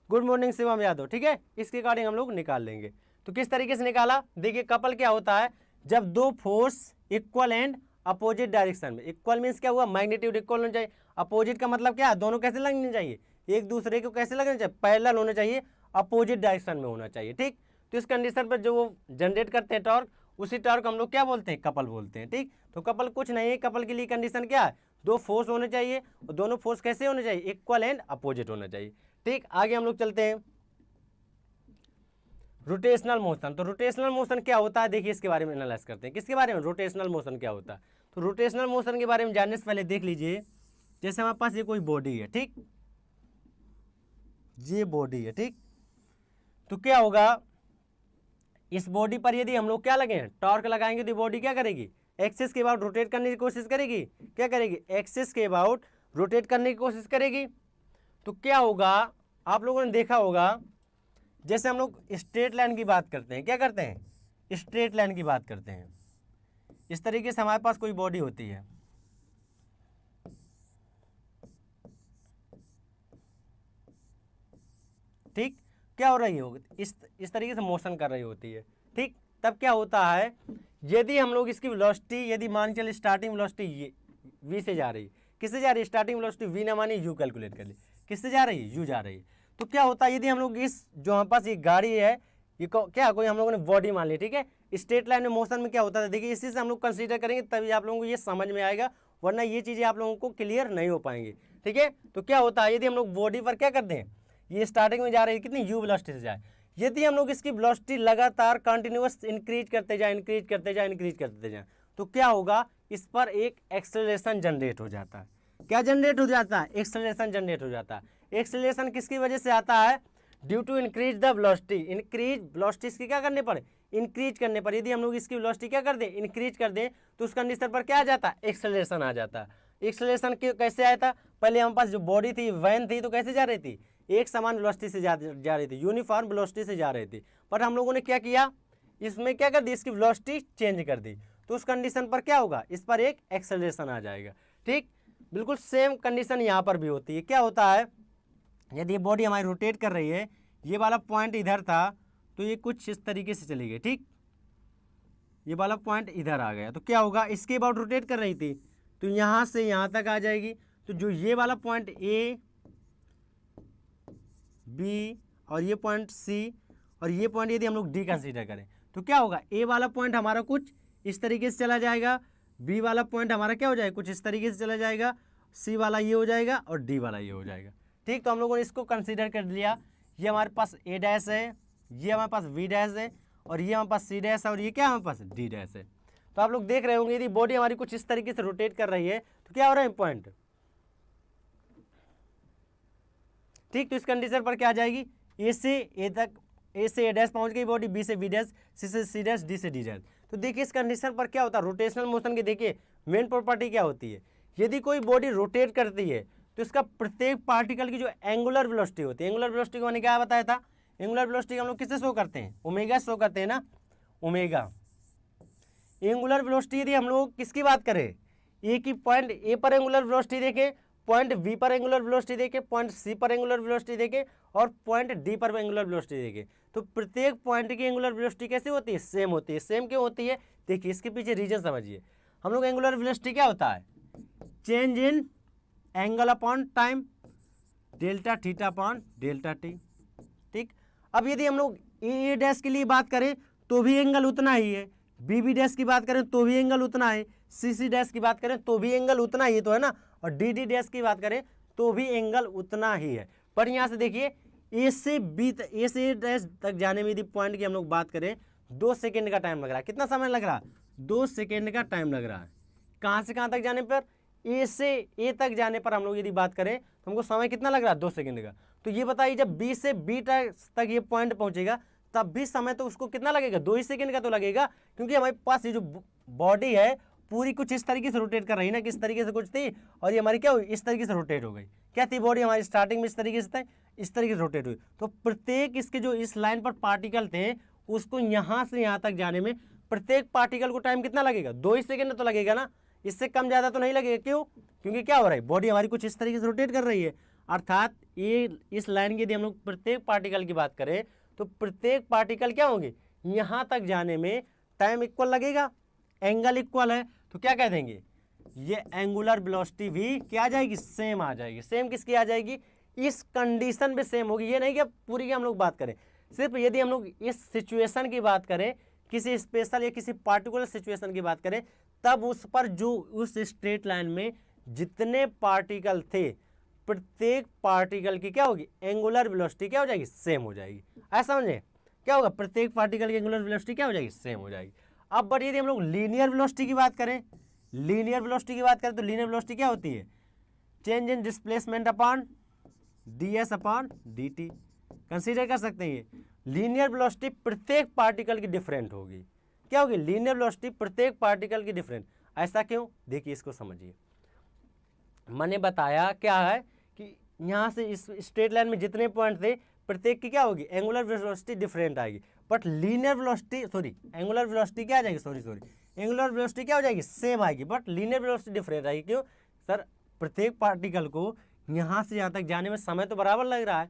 A: Good morning Shivam Yadav. ठीक है, इसके अकॉर्डिंग हम लोग निकाल लेंगे। तो किस तरीके से निकाला, देखिए कपल क्या होता है, जब दो force equal and opposite direction में, इक्वल मीन्स क्या हुआ, मैग्नीट्यूड इक्वल होना चाहिए, अपोजिट का मतलब क्या है, दोनों कैसे लगने चाहिए, एक दूसरे को कैसे लगना चाहिए, पैरेलल होना चाहिए, अपोजिट डायरेक्शन में होना चाहिए। ठीक, तो इस कंडीशन पर जो वो जनरेट करते हैं टॉर्क, उसी टॉर्क हम लोग क्या बोलते हैं, कपल बोलते हैं। ठीक, तो कपल कुछ नहीं है, कपल के लिए कंडीशन क्या है, दो फोर्स होने चाहिए और दोनों फोर्स कैसे होने चाहिए, इक्वल एंड अपोजिट होना चाहिए। ठीक, आगे हम लोग चलते हैं। Rotational motion. तो रोटेशनल मोशन क्या होता है, देखिए इसके बारे में एनालाइज करते हैं। किसके बारे में, रोटेशनल मोशन क्या होता है। तो रोटेशनल मोशन के बारे में जानने से पहले देख लीजिए, जैसे हमारे पास ये कोई बॉडी है, ठीक, ये बॉडी है, ठीक, तो क्या होगा, इस बॉडी पर यदि हम लोग क्या लगे हैं, टॉर्क लगाएंगे, तो बॉडी क्या करेगी, एक्सिस के अबाउट रोटेट करने की कोशिश करेगी। क्या करेगी, एक्सिस के अबाउट रोटेट करने की कोशिश करेगी। तो क्या होगा, आप लोगों ने देखा होगा, जैसे हम लोग स्ट्रेट लाइन की बात करते हैं, क्या करते हैं, स्ट्रेट लाइन की बात करते हैं। इस तरीके से हमारे पास कोई बॉडी होती है, ठीक, क्या हो रही होगी, इस तरीके से मोशन कर रही होती है, ठीक। तब क्या होता है, यदि हम लोग इसकी वेलोसिटी, यदि मान चले स्टार्टिंग वेलोसिटी ये v से जा रही है, किससे जा रही है, स्टार्टिंग वेलोसिटी v ना मानी u कैलकुलेट कर ली, किससे जा रही है, u जा रही है। तो क्या होता है, यदि हम लोग इस जो हमारे पास ये गाड़ी है, ये क्या कोई हम लोगों ने बॉडी मान ली, ठीक है, स्ट्रेट लाइन में मोशन में क्या होता था, देखिए इसी से हम लोग कंसीडर करेंगे तभी आप लोगों को ये समझ में आएगा, वरना ये चीज़ें आप लोगों को क्लियर नहीं हो पाएंगी, ठीक है। तो क्या होता है, यदि हम लोग बॉडी पर क्या करते हैं, ये स्टार्टिंग में जा रही है कितनी, यू वेलोसिटी से जाए, यदि हम लोग इसकी वेलोसिटी लगातार कंटिन्यूअस इंक्रीज करते जाए, इंक्रीज करते जाए, इंक्रीज करते जाए, तो क्या होगा, इस पर एक एक्सेलरेशन जनरेट हो जाता है। क्या जनरेट हो जाता है, एक्सेलरेशन जनरेट हो जाता है। एक्सेलरेशन किसकी वजह से आता है, due to increase the velocity, increase velocity इसकी क्या करने पर, इंक्रीज करने पर, यदि हम लोग इसकी वेलोसिटी क्या कर दें, इंक्रीज कर दें, तो उस कंडीशन पर क्या आ जाता है, एक्सेलरेशन आ जाता है। एक्सेलरेशन कैसे आया था, पहले हमारे पास जो बॉडी थी, वैन थी, तो कैसे जा रही थी, एक समान वेलोसिटी से जा रही थी, यूनिफॉर्म वेलोसिटी से जा रही थी। पर हम लोगों ने क्या किया, इसमें क्या कर दी, इसकी वेलोसिटी चेंज कर दी, तो उस कंडीशन पर क्या होगा, इस पर एक एक्सेलरेशन आ जाएगा, ठीक। बिल्कुल सेम कंडीशन यहाँ पर भी होती है। क्या होता है, यदि ये बॉडी हमारी रोटेट कर रही है, ये वाला पॉइंट इधर था, तो ये कुछ इस तरीके से चली गई, ठीक, ये वाला पॉइंट इधर आ गया, तो क्या होगा, इसके अबाउट रोटेट कर रही थी, तो यहाँ से यहाँ तक आ जाएगी। तो जो ये वाला पॉइंट ए, बी और ये पॉइंट सी और ये पॉइंट यदि हम लोग डी कंसीडर करें, तो क्या होगा, ए वाला पॉइंट हमारा कुछ इस तरीके से चला जाएगा, बी वाला पॉइंट हमारा क्या हो जाएगा, कुछ इस तरीके से चला जाएगा, सी वाला ये हो जाएगा और डी वाला ये हो जाएगा, ठीक। तो हम लोगों ने इसको कंसीडर कर लिया, ये हमारे पास ए डैश है, ये हमारे पास वी डैश है और ये हमारे पास सी डैश है और ये क्या हमारे पास डी डैश है। तो आप लोग देख रहे होंगे, यदि बॉडी हमारी कुछ इस तरीके से रोटेट कर रही है, तो क्या हो रहा है पॉइंट, ठीक। तो इस कंडीशन पर क्या आ जाएगी, ए से ए तक, ए से ए डैश पहुंच गई बॉडी, बी से बी डैश, सी से सी डैश, डी से डी डैश। तो देखिए इस कंडीशन पर क्या होता है, रोटेशनल मोशन की देखिए मेन प्रॉपर्टी क्या होती है, यदि कोई बॉडी रोटेट करती है, तो इसका प्रत्येक पार्टिकल की जो एंगुलर वेलोसिटी होती है, एंगुलर वेलोसिटी को मैंने क्या बताया था, एंगुलर वेलोसिटी हम लोग किससे शो करते हैं, ओमेगा शो करते हैं ना, ओमेगा। एंगुलर वेलोसिटी यदि हम लोग किसकी बात करें, ए की पॉइंट ए पर एंगुलर वेलोसिटी देखें, पॉइंट बी पर एंगुलर वेलोसिटी देखें, पॉइंट सी पर एंगुलर वेलोसिटी देखें और पॉइंट डी पर एंगुलर वेलोसिटी देखें, तो प्रत्येक पॉइंट की एंगुलर वेलोसिटी कैसी होती है, सेम होती है। सेम क्यों होती है, देखिए इसके पीछे रीजन समझिए। हम लोग एंगुलर वेलोसिटी क्या होता है, change in angle upon time, delta theta upon delta T, ठीक। अब यदि हम लोग ए डैश के लिए बात करें तो भी एंगल उतना ही है, बी बी डैश की बात करें तो भी एंगल उतना है, सी सी डैश की बात करें तो भी एंगल उतना ही तो है ना, और डी डी डैश की बात करें तो भी एंगल उतना ही है। पर यहाँ से देखिए ए से बी, ए से ए डैश तक जाने में यदि पॉइंट की हम लोग बात करें, 2 सेकेंड का टाइम लग रहा है। कितना समय लग रहा है, 2 सेकेंड का टाइम लग रहा है। कहाँ से कहाँ तक जाने पर, ए से ए तक जाने पर हम लोग यदि बात करें तो हमको समय कितना लग रहा है, 2 सेकेंड का। तो ये बताइए जब बी से बी तक ये पॉइंट पहुंचेगा तब भी समय तो उसको कितना लगेगा, 2 ही सेकेंड का तो लगेगा, क्योंकि हमारे पास ये जो बॉडी है पूरी कुछ इस तरीके से रोटेट कर रही है ना, किस तरीके से कुछ थी और ये हमारी क्या हुई, इस तरीके से रोटेट हो गई। क्या थी बॉडी हमारी स्टार्टिंग में इस तरीके से था, इस तरीके से रोटेट हुई। तो प्रत्येक इसके जो इस लाइन पर पार्टिकल थे उसको यहाँ से यहाँ तक जाने में प्रत्येक पार्टिकल को टाइम कितना लगेगा, 2 ही सेकेंड तो लगेगा ना, इससे कम ज़्यादा तो नहीं लगेगा। क्यों, क्योंकि क्या हो रहा है, बॉडी हमारी कुछ इस तरीके से रोटेट कर रही है। अर्थात ये इस लाइन की यदि हम लोग प्रत्येक पार्टिकल की बात करें तो प्रत्येक पार्टिकल क्या होंगे, यहाँ तक जाने में टाइम इक्वल लगेगा, एंगल इक्वल है, तो क्या कह देंगे, ये एंगुलर वेलोसिटी भी क्या आ जाएगी, सेम आ जाएगी। सेम किसकी आ जाएगी, इस कंडीशन पे सेम होगी। ये नहीं कि पूरी की हम लोग बात करें, सिर्फ यदि हम लोग इस सिचुएशन की बात करें, किसी स्पेशल या किसी पार्टिकुलर सिचुएशन की बात करें, तब उस पर जो उस स्ट्रेट लाइन में जितने पार्टिकल थे प्रत्येक पार्टिकल की क्या होगी, एंगुलर वेलोसिटी क्या हो जाएगी, सेम हो जाएगी। ऐसा समझे। क्या होगा, प्रत्येक पार्टिकल की एंगुलर वेलोसिटी क्या हो जाएगी, सेम हो जाएगी। अब बट यदि हम लोग लीनियर वेलोसिटी की बात करें, लीनियर वेलोसिटी की बात करें तो लीनियर वेलोसिटी क्या होती है, change in displacement upon ds upon dt। Consider कर सकते हैं ये लीनियर वेलोसिटी प्रत्येक पार्टिकल की डिफरेंट होगी। क्या होगी, लीनियर वेलोसिटी प्रत्येक पार्टिकल की डिफरेंट। ऐसा क्यों, देखिए इसको समझिए। मैंने बताया क्या है कि यहाँ से इस स्ट्रेट लाइन में जितने पॉइंट थे प्रत्येक की क्या होगी, एंगुलर वेलोसिटी डिफरेंट आएगी। But linear velocity angular velocity क्या आ जाएगी, एंगुलर वेलोसिटी क्या हो जाएगी, सेम आएगी, बट लीनियर वेलोसिटी डिफरेंट आएगी। क्यों सर, प्रत्येक पार्टिकल को यहाँ से यहाँ तक जाने में समय तो बराबर लग रहा है।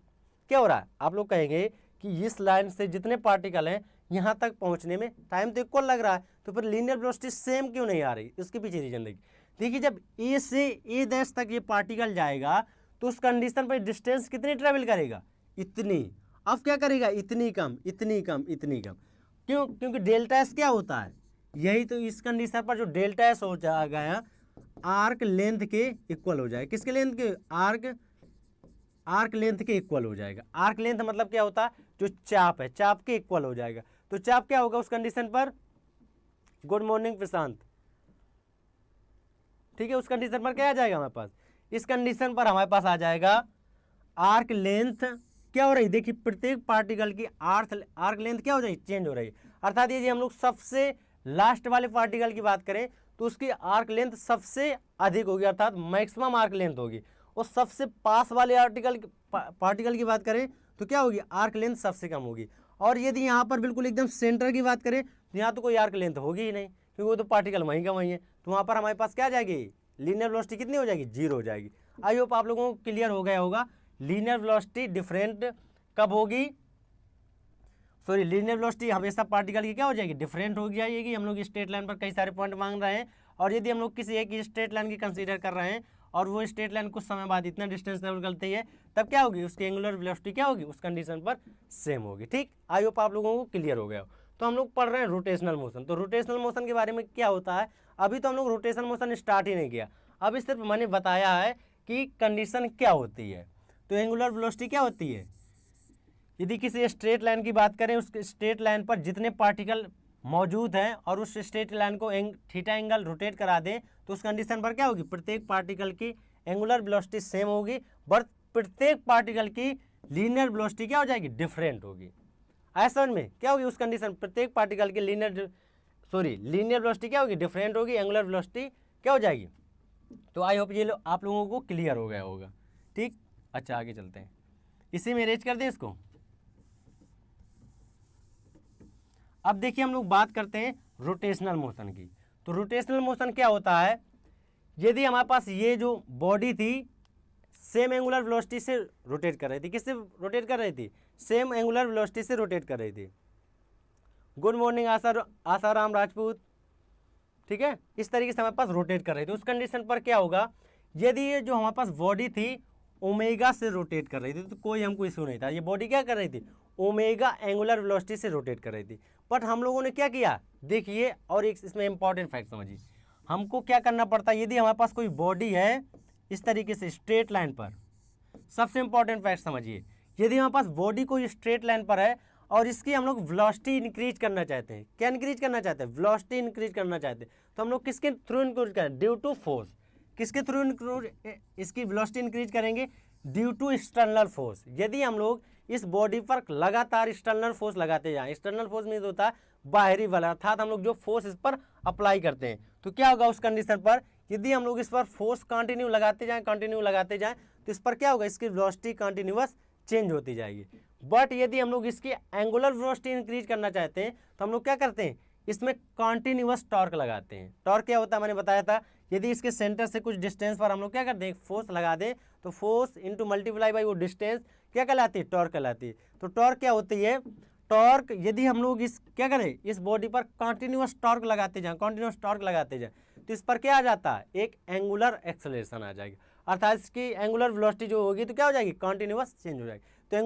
A: क्या हो रहा है, आप लोग कहेंगे कि इस लाइन से जितने पार्टिकल हैं यहाँ तक पहुँचने में टाइम तो इक्वल लग रहा है, तो फिर लीनियर वेलोसिटी सेम क्यों नहीं आ रही, इसके पीछे रीजन देखिए। देखिए जब ए से ए डैश तक ये पार्टिकल जाएगा तो उस कंडीशन पर डिस्टेंस कितनी ट्रेवल करेगा, इतनी। अब क्या करेगा, इतनी कम, इतनी कम, इतनी कम। क्यों, क्योंकि डेल्टा एस क्या होता है, यही तो इस कंडीशन पर जो डेल्टा एस हो जाएगा आर्क लेंथ के इक्वल हो जाएगा। किसके लेंथ के, आर्क लेंथ के इक्वल हो जाएगा। आर्क लेंथ मतलब क्या होता है, जो चाप है चाप के इक्वल हो जाएगा। तो चाप क्या होगा उस कंडीशन पर, गुड मॉर्निंग प्रशांत, ठीक है, उस कंडीशन पर क्या आ जाएगा हमारे पास, इस कंडीशन पर हमारे पास आ जाएगा आर्क लेंथ क्या हो रही, देखिए प्रत्येक पार्टिकल की आर्क लेंथ क्या हो जाएगी, चेंज हो रही है। अर्थात यदि हम लोग सबसे लास्ट वाले पार्टिकल की बात करें तो उसकी आर्क लेंथ सबसे अधिक होगी, अर्थात मैक्सिमम आर्क लेंथ होगी। और सबसे पास वाले पार्टिकल की बात करें तो क्या होगी, आर्क लेंथ सबसे कम होगी। और यदि यहाँ पर बिल्कुल एकदम सेंटर की बात करें तो यहाँ तो कोई आर्क लेंथ होगी ही नहीं, क्योंकि वो तो पार्टिकल वहीं का वहीं है। तो वहाँ पर हमारे पास क्या आ जाएगी, लीनियर वेलोसिटी कितनी हो जाएगी, 0 हो जाएगी। आई होप आप लोगों को क्लियर हो गया होगा। लीनियर वेलोसिटी डिफरेंट कब होगी, लीनियर वेलोसिटी हमेशा पार्टिकल की क्या हो जाएगी, डिफरेंट हो जाएगी। हम लोग स्ट्रेट लाइन पर कई सारे पॉइंट मांग रहे हैं, और यदि हम लोग किसी एक स्ट्रेट लाइन की कंसीडर कर रहे हैं और वो स्ट्रेट लाइन कुछ समय बाद इतना डिस्टेंस ट्रेवल करती है, तब क्या होगी, उसकी एंगुलर वेलोसिटी क्या होगी, उस कंडीशन पर सेम होगी। ठीक, आई होप आप लोगों को क्लियर हो गया हो। तो हम लोग पढ़ रहे हैं रोटेशनल मोशन। तो रोटेशनल मोशन के बारे में क्या होता है, अभी तो हम लोग रोटेशनल मोशन स्टार्ट ही नहीं किया, अभी सिर्फ मैंने बताया है कि कंडीशन क्या होती है। तो एंगुलर वेलोसिटी क्या होती है, यदि किसी स्ट्रेट लाइन की बात करें, उस स्ट्रेट लाइन पर जितने पार्टिकल मौजूद हैं और उस स्ट्रेट लाइन को थीटा एंगल रोटेट करा दें तो उस कंडीशन पर क्या होगी, प्रत्येक पार्टिकल की एंगुलर वेलोसिटी सेम होगी, बट प्रत्येक पार्टिकल की लीनियर वेलोसिटी क्या हो जाएगी, डिफरेंट होगी। ऐसा में क्या होगी उस कंडीशन, प्रत्येक पार्टिकल की लीनियर वेलोसिटी क्या होगी, डिफरेंट होगी, एंगुलर वेलोसिटी क्या हो जाएगी। तो आई होप ये आप लोगों को क्लियर हो गया होगा। ठीक, अच्छा आगे चलते हैं, इसी में अरेंज कर दें इसको। अब देखिए हम लोग बात करते हैं रोटेशनल मोशन की। तो रोटेशनल मोशन क्या होता है, यदि हमारे पास ये जो बॉडी थी सेम एंगुलर वेलोसिटी से रोटेट कर रही थी, किससे रोटेट कर रही थी, सेम एंगुलर वेलोसिटी से रोटेट कर रही थी। गुड मॉर्निंग आसाराम राजपूत, ठीक है, इस तरीके से हमारे पास रोटेट कर रही थी। उस कंडीशन पर क्या होगा, यदि ये जो हमारे पास बॉडी थी ओमेगा से रोटेट कर रही थी तो कोई हमको इशू नहीं था। ये बॉडी क्या कर रही थी, ओमेगा एंगुलर वेलोसिटी से रोटेट कर रही थी। बट हम लोगों ने क्या किया, देखिए, और एक इसमें इंपॉर्टेंट फैक्ट समझिए, हमको क्या करना पड़ता है, यदि हमारे पास कोई बॉडी है इस तरीके से स्ट्रेट लाइन पर, सबसे इंपॉर्टेंट फैक्ट समझिए, यदि हमारे पास बॉडी कोई स्ट्रेट लाइन पर है और इसकी हम लोग वेलोसिटी इंक्रीज करना चाहते हैं, क्या इंक्रीज करना चाहते हैं, वेलोसिटी इंक्रीज करना चाहते हैं, तो हम लोग किसके थ्रू इंक्रीज करें, ड्यू टू फोर्स। किसके थ्रू इसकी वेलोसिटी इंक्रीज करेंगे, ड्यू टू एक्सटर्नल फोर्स। यदि हम लोग इस बॉडी पर लगातार एक्सटर्नल फोर्स लगाते जाएं, एक्सटर्नल फोर्स मीन होता है बाहरी वाला, अर्थात हम लोग जो फोर्स इस पर अप्लाई करते हैं, तो क्या होगा उस कंडीशन पर, यदि हम लोग इस पर फोर्स कंटिन्यू लगाते जाएं तो इस पर क्या होगा, इसकी वेलोसिटी कंटिन्यूअस चेंज होती जाएगी। बट यदि हम लोग इसकी एंगुलर वेलोसिटी इंक्रीज करना चाहते हैं तो हम लोग क्या करते हैं, इसमें कंटिन्यूअस टॉर्क लगाते हैं। टॉर्क क्या होता है, मैंने बताया था, यदि इसके सेंटर से कुछ डिस्टेंस पर हम लोग क्या करते हैं, फोर्स लगा दें तो फोर्स इंटू मल्टीप्लाई बाई वो डिस्टेंस क्या कहलाती है, टॉर्क कहलाती है। तो टॉर्क क्या होती है, टॉर्क यदि हम लोग इस क्या करें, इस बॉडी पर कंटिन्यूअस टॉर्क लगाते जाएं तो इस पर क्या आ जाता है, एक एंगुलर एक्सेलरेशन आ जाएगी, अर्थात इसकी एंगुलर वेलोसिटी जो होगी तो क्या हो जाएगी, कंटिन्यूअस चेंज हो जाएगी। तो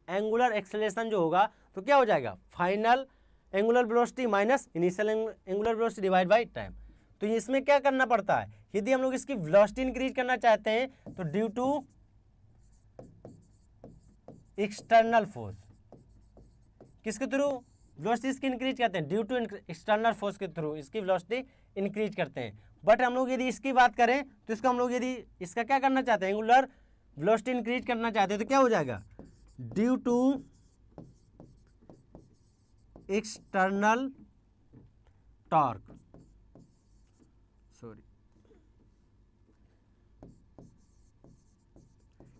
A: एंगुलर एक्सेलरेशन जो होगा तो क्या हो जाएगा, final angular velocity minus initial angular velocity divide by time. तो इसमें क्या करना पड़ता है, यदि हम लोग इसकी वेलोसिटी इंक्रीज करना चाहते हैं तो ड्यू टू एक्सटर्नल फोर्स, किसके थ्रू वेलोसिटी इसकी इंक्रीज करते हैं, ड्यू टू एक्सटर्नल फोर्स के थ्रू इसकी वेलोसिटी इंक्रीज करते हैं। बट हम लोग यदि इसकी बात करें तो इसको हम लोग यदि इसका क्या करना चाहते हैं, एंगुलर वेलोसिटी इंक्रीज करना चाहते हैं, तो क्या हो जाएगा, due to external torque, sorry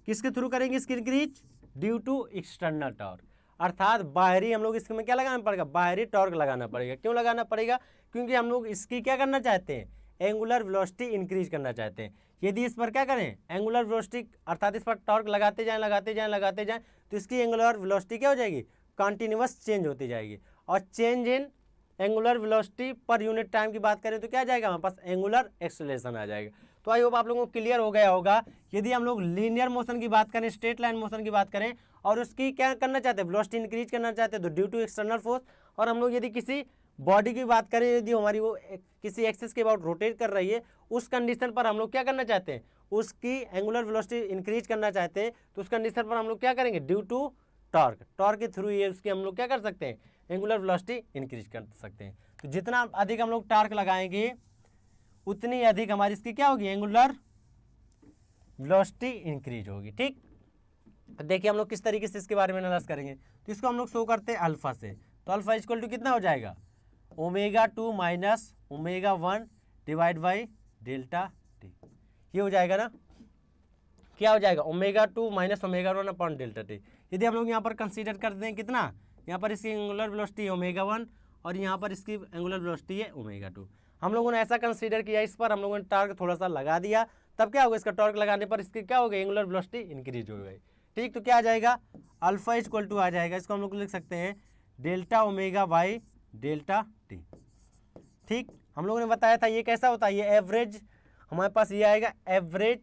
A: किसके थ्रू करेंगे इसकी increase, due to external torque, अर्थात बाहरी हम लोग इसमें क्या लगाना पड़ेगा, बाहरी टॉर्क लगाना पड़ेगा। क्यों लगाना पड़ेगा, क्योंकि हम लोग इसकी क्या करना चाहते हैं, एंगुलर वेलोसिटी इंक्रीज करना चाहते हैं। यदि इस पर क्या करें, एंगुलर वेलोसिटी अर्थात इस पर टॉर्क लगाते जाएं तो इसकी एंगुलर वेलोसिटी क्या हो जाएगी, कंटिन्यूअस चेंज होती जाएगी। और change in angular velocity per unit time की बात करें तो क्या जाएगा, हमारे पास एंगुलर एक्सेलरेशन आ जाएगा। तो आई होप आप लोगों को क्लियर हो गया होगा। यदि हम लोग लीनियर मोशन की बात करें, स्ट्रेट लाइन मोशन की बात करें और उसकी क्या करना चाहते हैं, वेलोसिटी इंक्रीज करना चाहते हैं, तो ड्यू टू एक्सटर्नल फोर्स। और हम लोग यदि किसी बॉडी की बात करें, यदि हमारी वो किसी एक्सिस के अबाउट रोटेट कर रही है, उस कंडीशन पर हम लोग क्या करना चाहते हैं, उसकी एंगुलर वेलोसिटी इंक्रीज करना चाहते हैं, तो उस कंडीशन पर हम लोग क्या करेंगे, ड्यू टू टॉर्क, टॉर्क के थ्रू ये उसकी हम लोग क्या कर सकते हैं, एंगुलर वेलोसिटी इंक्रीज कर सकते हैं। तो जितना अधिक हम लोग टॉर्क लगाएंगे उतनी अधिक हमारी इसकी क्या होगी, एंगुलर वेलोसिटी इंक्रीज होगी। ठीक, देखिए हम लोग किस तरीके से इसके बारे में एनालाइज करेंगे। तो इसको हम लोग शो करते हैं अल्फा से, तो अल्फा इक्वल टू कितना हो जाएगा, omega 2 minus omega 1 divide by delta T, ये हो जाएगा ना, क्या हो जाएगा, omega 2 minus omega 1 upon delta T. यदि हम लोग यहाँ पर कंसीडर करते हैं कितना, यहाँ पर इसकी एंगुलर वेलोसिटी है ओमेगा 1 और यहाँ पर इसकी एंगुलर वेलोसिटी है ओमेगा 2। हम लोगों ने ऐसा कंसीडर किया, इस पर हम लोगों ने टॉर्क थोड़ा सा लगा दिया, तब क्या होगा, इसका टॉर्क लगाने पर इसकी क्या होगा, एंगुलर वेलोसिटी इंक्रीज हो गई। ठीक, तो क्या आ जाएगा, अल्फा इक्वल टू आ जाएगा, इसको हम लोग लिख सकते हैं delta omega by delta T. ठीक, हम लोगों ने बताया था ये कैसा होता है, ये एवरेज हमारे पास ये आएगा, एवरेज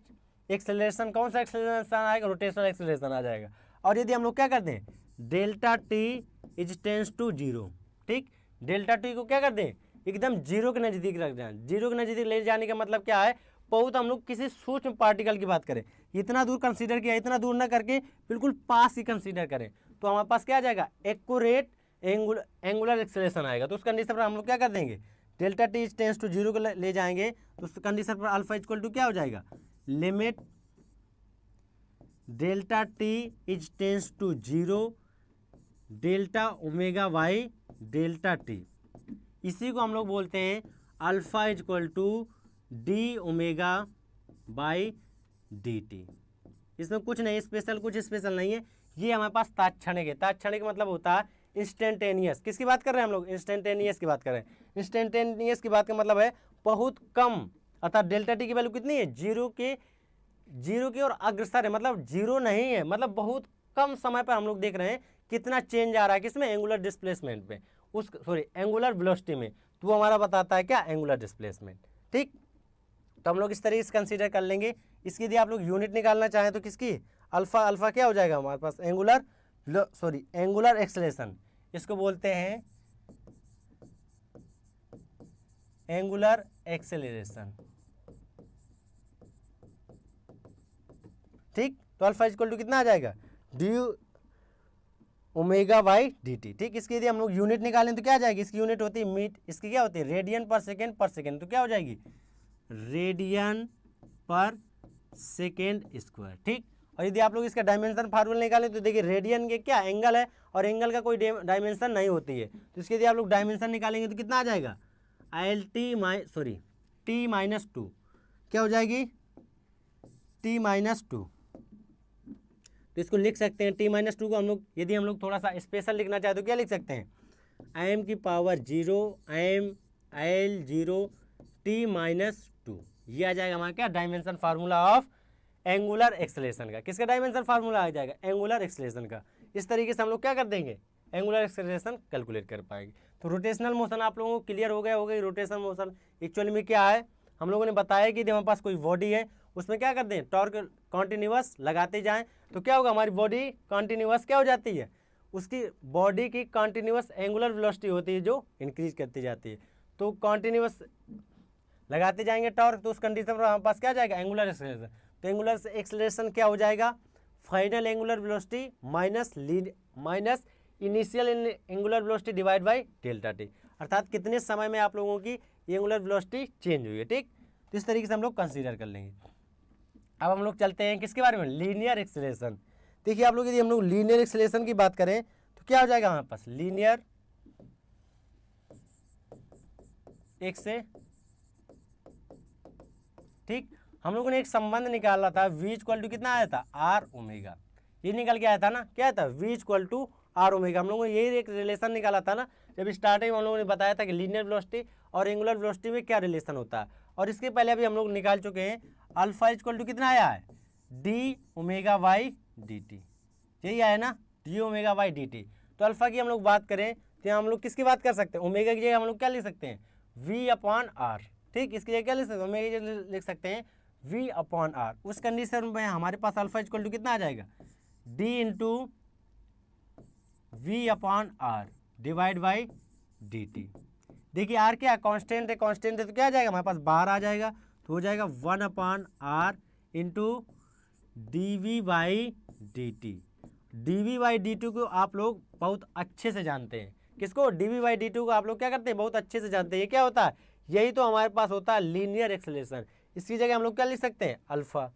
A: एक्सेलरेशन, कौन सा एक्सेलरेशन आएगा, रोटेशनल एक्सेलरेशन आ जाएगा। और यदि हम लोग क्या करते हैं, delta T is tends to 0, ठीक, डेल्टा टी को क्या कर दें, एकदम 0 के नज़दीक रख दें। 0 के नज़दीक ले जाने का मतलब क्या है, बहुत हम लोग किसी सूक्ष्म पार्टिकल की बात करें, इतना दूर कंसीडर किया, इतना दूर ना करके बिल्कुल पास ही कंसीडर करें, तो हमारे पास क्या आ जाएगा, एक्यूरेट एंगुलर एक्सेलरेशन आएगा। तो उस कंडीशन पर हम लोग क्या कर देंगे, डेल्टा टी टेंस टू 0 को ले जाएंगे, तो उस कंडीशन पर अल्फा इक्वल टू क्या हो जाएगा, limit delta T is tends to 0 delta omega by delta T, इसी को हम लोग बोलते हैं alpha equal to D omega by D T. इसमें कुछ नहीं स्पेशल, कुछ स्पेशल नहीं है, ये हमारे पास तात्क्षणिक है। तात्क्षणिक मतलब होता है इंस्टेंटेनियस। किसकी बात कर रहे हैं हम लोग, इंस्टेंटेनियस की बात कर रहे हैं। इंस्टेंटेनियस की बात का मतलब है बहुत कम, अर्थात डेल्टा टी की वैल्यू कितनी है, 0 की और अग्रसर है, मतलब 0 नहीं है, मतलब बहुत कम समय पर हम लोग देख रहे हैं कितना चेंज आ रहा है, किसमें, एंगुलर डिस्प्लेसमेंट पे, उस सॉरी एंगुलर वेलोसिटी में, तो वो हमारा बताता है क्या, एंगुलर डिस्प्लेसमेंट। ठीक, तो हम लोग इस तरीके से कंसीडर कर लेंगे। इसकी यदि आप लोग यूनिट निकालना चाहें तो किसकी, अल्फा, अल्फा क्या हो जाएगा हमारे पास, एंगुलर एक्सेलरेशन, इसको बोलते हैं एंगुलर एक्सेलरेशन। ठीक, तो अल्फा इक्वल टू कितना आ जाएगा, D omega by D T. ठीक, इसकी यदि हम लोग यूनिट निकालें तो क्या आ जाएगी, इसकी यूनिट होती है मीट, इसकी क्या होती है, रेडियन पर सेकेंड, तो क्या हो जाएगी, रेडियन पर सेकेंड स्क्वायर। ठीक, और यदि आप लोग इसका डायमेंशन फार्मूला निकालें तो देखिए रेडियन के क्या एंगल है और एंगल का कोई डायमेंशन नहीं होती है, तो इसके यदि आप लोग डायमेंशन निकालेंगे तो कितना आ जाएगा, टी माइनस 2, क्या हो जाएगी, टी माइनस 2। तो इसको लिख सकते हैं t-2 को हम लोग, यदि हम लोग थोड़ा सा स्पेशल लिखना चाहे तो क्या लिख सकते हैं, m की पावर 0 m l 0 t-2, ये आ जाएगा हमारा क्या, dimension formula of angular acceleration का। किसका डायमेंशन फार्मूला आ जाएगा, एंगुलर एक्सेलरेशन का। इस तरीके से हम लोग क्या कर देंगे, एंगुलर एक्सेलरेशन कैलकुलेट कर पाएंगे। तो रोटेशनल मोशन आप लोगों को क्लियर हो गया होगा। रोटेशनल मोशन एक्चुअली में क्या है, हम लोगों ने बताया कि हमारे पास कोई बॉडी है, उसमें क्या करते हैं, टॉर्क कॉन्टिन्यूअस लगाते जाएं तो क्या होगा, हमारी बॉडी कॉन्टिन्यूअस क्या हो जाती है, उसकी बॉडी की कॉन्टिन्यूअस एंगुलर वेलोसिटी होती है जो इंक्रीज करती जाती है। तो कॉन्टिन्यूअस लगाते जाएंगे टॉर्क, तो उस कंडीशन पर हमारे पास क्या जाएगा, एंगुलर एक्सेलरेशन। तो एंगुलर एक्सेलरेशन क्या हो जाएगा, final angular velocity minus initial angular velocity divide by delta T, अर्थात कितने समय में आप लोगों की एंगुलर वेलोसिटी चेंज हुई है। ठीक, तो इस तरीके से हम लोग कंसीडर कर लेंगे। अब हम लोग चलते हैं किसके बारे में, लीनियर एक्सेलरेशन। देखिए आप लोग यदि हम लोग लीनियर एक्सेलरेशन की बात करें तो क्या हो जाएगा हमारे पास, लीनियर एक्से, ठीक, हम लोगों ने एक संबंध निकाला था v इक्वल टू कितना आया था, आर ओमेगा, ये निकल के आया था ना, क्या था, v equal to R omega. हम लोगों ने यही एक रिलेशन निकाला था ना, जब स्टार्टिंग में हम लोगों ने बताया था कि लीनियर वेलोसिटी और एंगुलर वेलोसिटी में क्या रिलेशन होता है। और इसके पहले अभी हम लोग निकाल चुके हैं, अल्फा इक्वल टू कितना आया है, D omega by D T, यही आया ना, D omega by D T. तो अल्फा की हम लोग बात करें तो हम लोग किसकी बात कर सकते हैं, ओमेगा की जगह हम लोग क्या लिख सकते हैं, v अपॉन आर। ठीक, इसकी जगह क्या लिख सकते हैं, ओमेगा की जगह लिख सकते हैं v अपॉन आर। उस कंडीशन में हमारे पास अल्फा इक्वल टू कितना आ जाएगा, d into V upon R divide by D T. देखिए आर क्या कांस्टेंट है, कांस्टेंट है तो क्या आ जाएगा हमारे पास, बार आ जाएगा, तो हो जाएगा 1 upon R into D V by D T. D V by D T को आप लोग बहुत अच्छे से जानते हैं, किसको, D V by D T को आप लोग क्या करते हैं, बहुत अच्छे से जानते हैं। ये क्या होता है, यही तो हमारे पास होता है लीनियर एक्सेलरेशन। इसकी जगह हम लोग क्या लिख सकते हैं, अल्फा,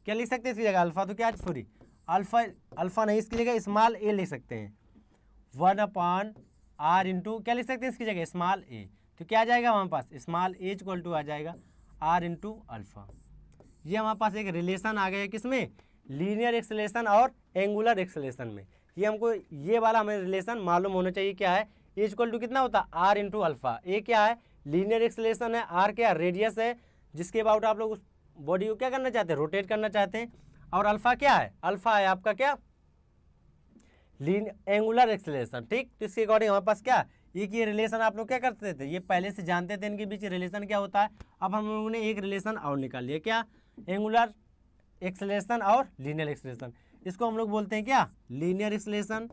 A: क्या लिख सकते हैं इसकी जगह, अल्फा, तो क्या सॉरी अल्फा नहीं, इसकी जगह स्मॉल ए लिख सकते हैं, 1 अपॉन आर इंटू क्या लिख सकते हैं इसकी जगह, स्मॉल ए। तो क्या आ जाएगा हमारे पास, स्मॉल ए इक्वल टू आ जाएगा आर इंटू अल्फा। ये हमारे पास एक रिलेशन आ गया किसमें, लीनियर एक्सेलरेशन और एंगुलर एक्सेलरेशन में। ये हमको ये वाला हमें रिलेशन मालूम होना चाहिए, क्या है, ए इक्वल टू कितना होता है, आर इंटू अल्फा। ए क्या है, लीनियर एक्सेलरेशन है, आर क्या, रेडियस है, जिसके अबाउट आप लोग उस बॉडी को क्या करना चाहते हैं, रोटेट करना चाहते हैं। और अल्फा क्या है, अल्फा है आपका क्या, एंगुलर एक्सेलरेशन। ठीक, तो इसके अकॉर्डिंग हमारे पास क्या, ये रिलेशन आप लोग क्या करते थे, ये पहले से जानते थे इनके बीच रिलेशन क्या होता है। अब हम लोगों ने एक रिलेशन और निकाल लिया, क्या, एंगुलर एक्सेलरेशन और लीनियर एक्सेलरेशन। इसको हम लोग बोलते हैं क्या, लीनियर एक्सेलरेशन,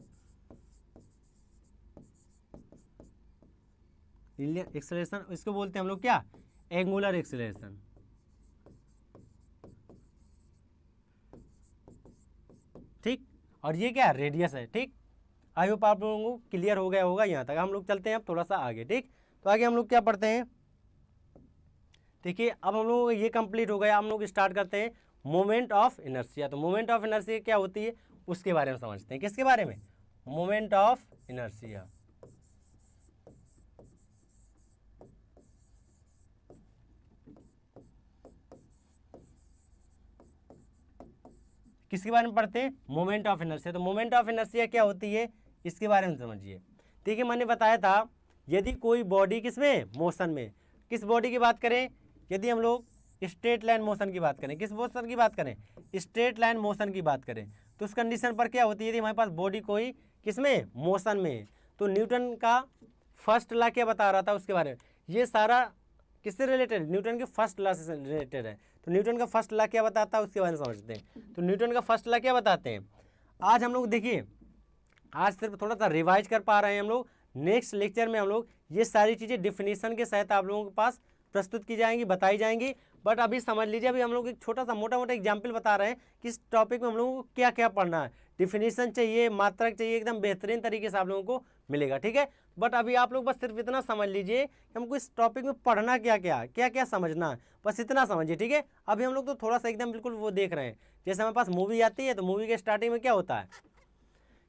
A: लीनियर एक्सेलरेशन। इसको बोलते हैं हम लोग क्या, एंगुलर एक्सेलरेशन। ठीक, और ये क्या, रेडियस है। ठीक, आई होप आप लोगों को क्लियर हो गया होगा यहाँ तक। हम लोग चलते हैं अब थोड़ा सा आगे। ठीक, तो आगे हम लोग क्या पढ़ते हैं, देखिए अब हम लोग ये कंप्लीट हो गया, हम लोग स्टार्ट करते हैं मोमेंट ऑफ इनर्शिया। तो मोमेंट ऑफ इनर्शिया क्या होती है उसके बारे में समझते हैं। किसके बारे में, मोमेंट ऑफ इनर्शिया। किसके बारे में पढ़ते हैं, मोमेंट ऑफ इनर्शिया। तो मोमेंट ऑफ इनर्शिया क्या होती है इसके बारे में समझिए। देखिए मैंने बताया था, यदि कोई बॉडी किसमें, मोशन में, किस बॉडी की बात करें, यदि हम लोग स्ट्रेट लाइन मोशन की बात करें, किस मोशन की बात करें, स्ट्रेट लाइन मोशन की बात करें, तो उस कंडीशन पर क्या होती है, यदि हमारे पास बॉडी कोई किसमें, मोशन में, तो न्यूटन का फर्स्ट लॉ क्या बता रहा था उसके बारे में। ये सारा किससे रिलेटेड, न्यूटन के फर्स्ट लॉ से रिलेटेड है। तो न्यूटन का फर्स्ट लॉ क्या बताता है उसके बारे में समझते हैं। तो न्यूटन का फर्स्ट लॉ क्या बताते हैं, आज हम लोग देखिए, आज सिर्फ थोड़ा सा रिवाइज कर पा रहे हैं हम लोग। नेक्स्ट लेक्चर में हम लोग ये सारी चीज़ें डिफिनीशन के सहित आप लोगों के पास प्रस्तुत की जाएंगी, बताई जाएंगी। बट अभी समझ लीजिए, अभी हम लोग एक छोटा सा मोटा मोटा एग्जाम्पल बता रहे हैं कि इस टॉपिक में हम लोगों को क्या क्या पढ़ना है। डिफिनीशन चाहिए, मात्रक चाहिए, एकदम बेहतरीन तरीके से आप लोगों को मिलेगा। ठीक है, बट अभी आप लोग बस सिर्फ इतना समझ लीजिए कि हमको इस टॉपिक में पढ़ना क्या क्या क्या क्या समझना है, बस इतना समझिए। ठीक है, अभी हम लोग तो थोड़ा सा एकदम बिल्कुल वो देख रहे हैं, जैसे हमारे पास मूवी आती है तो मूवी के स्टार्टिंग में क्या होता है,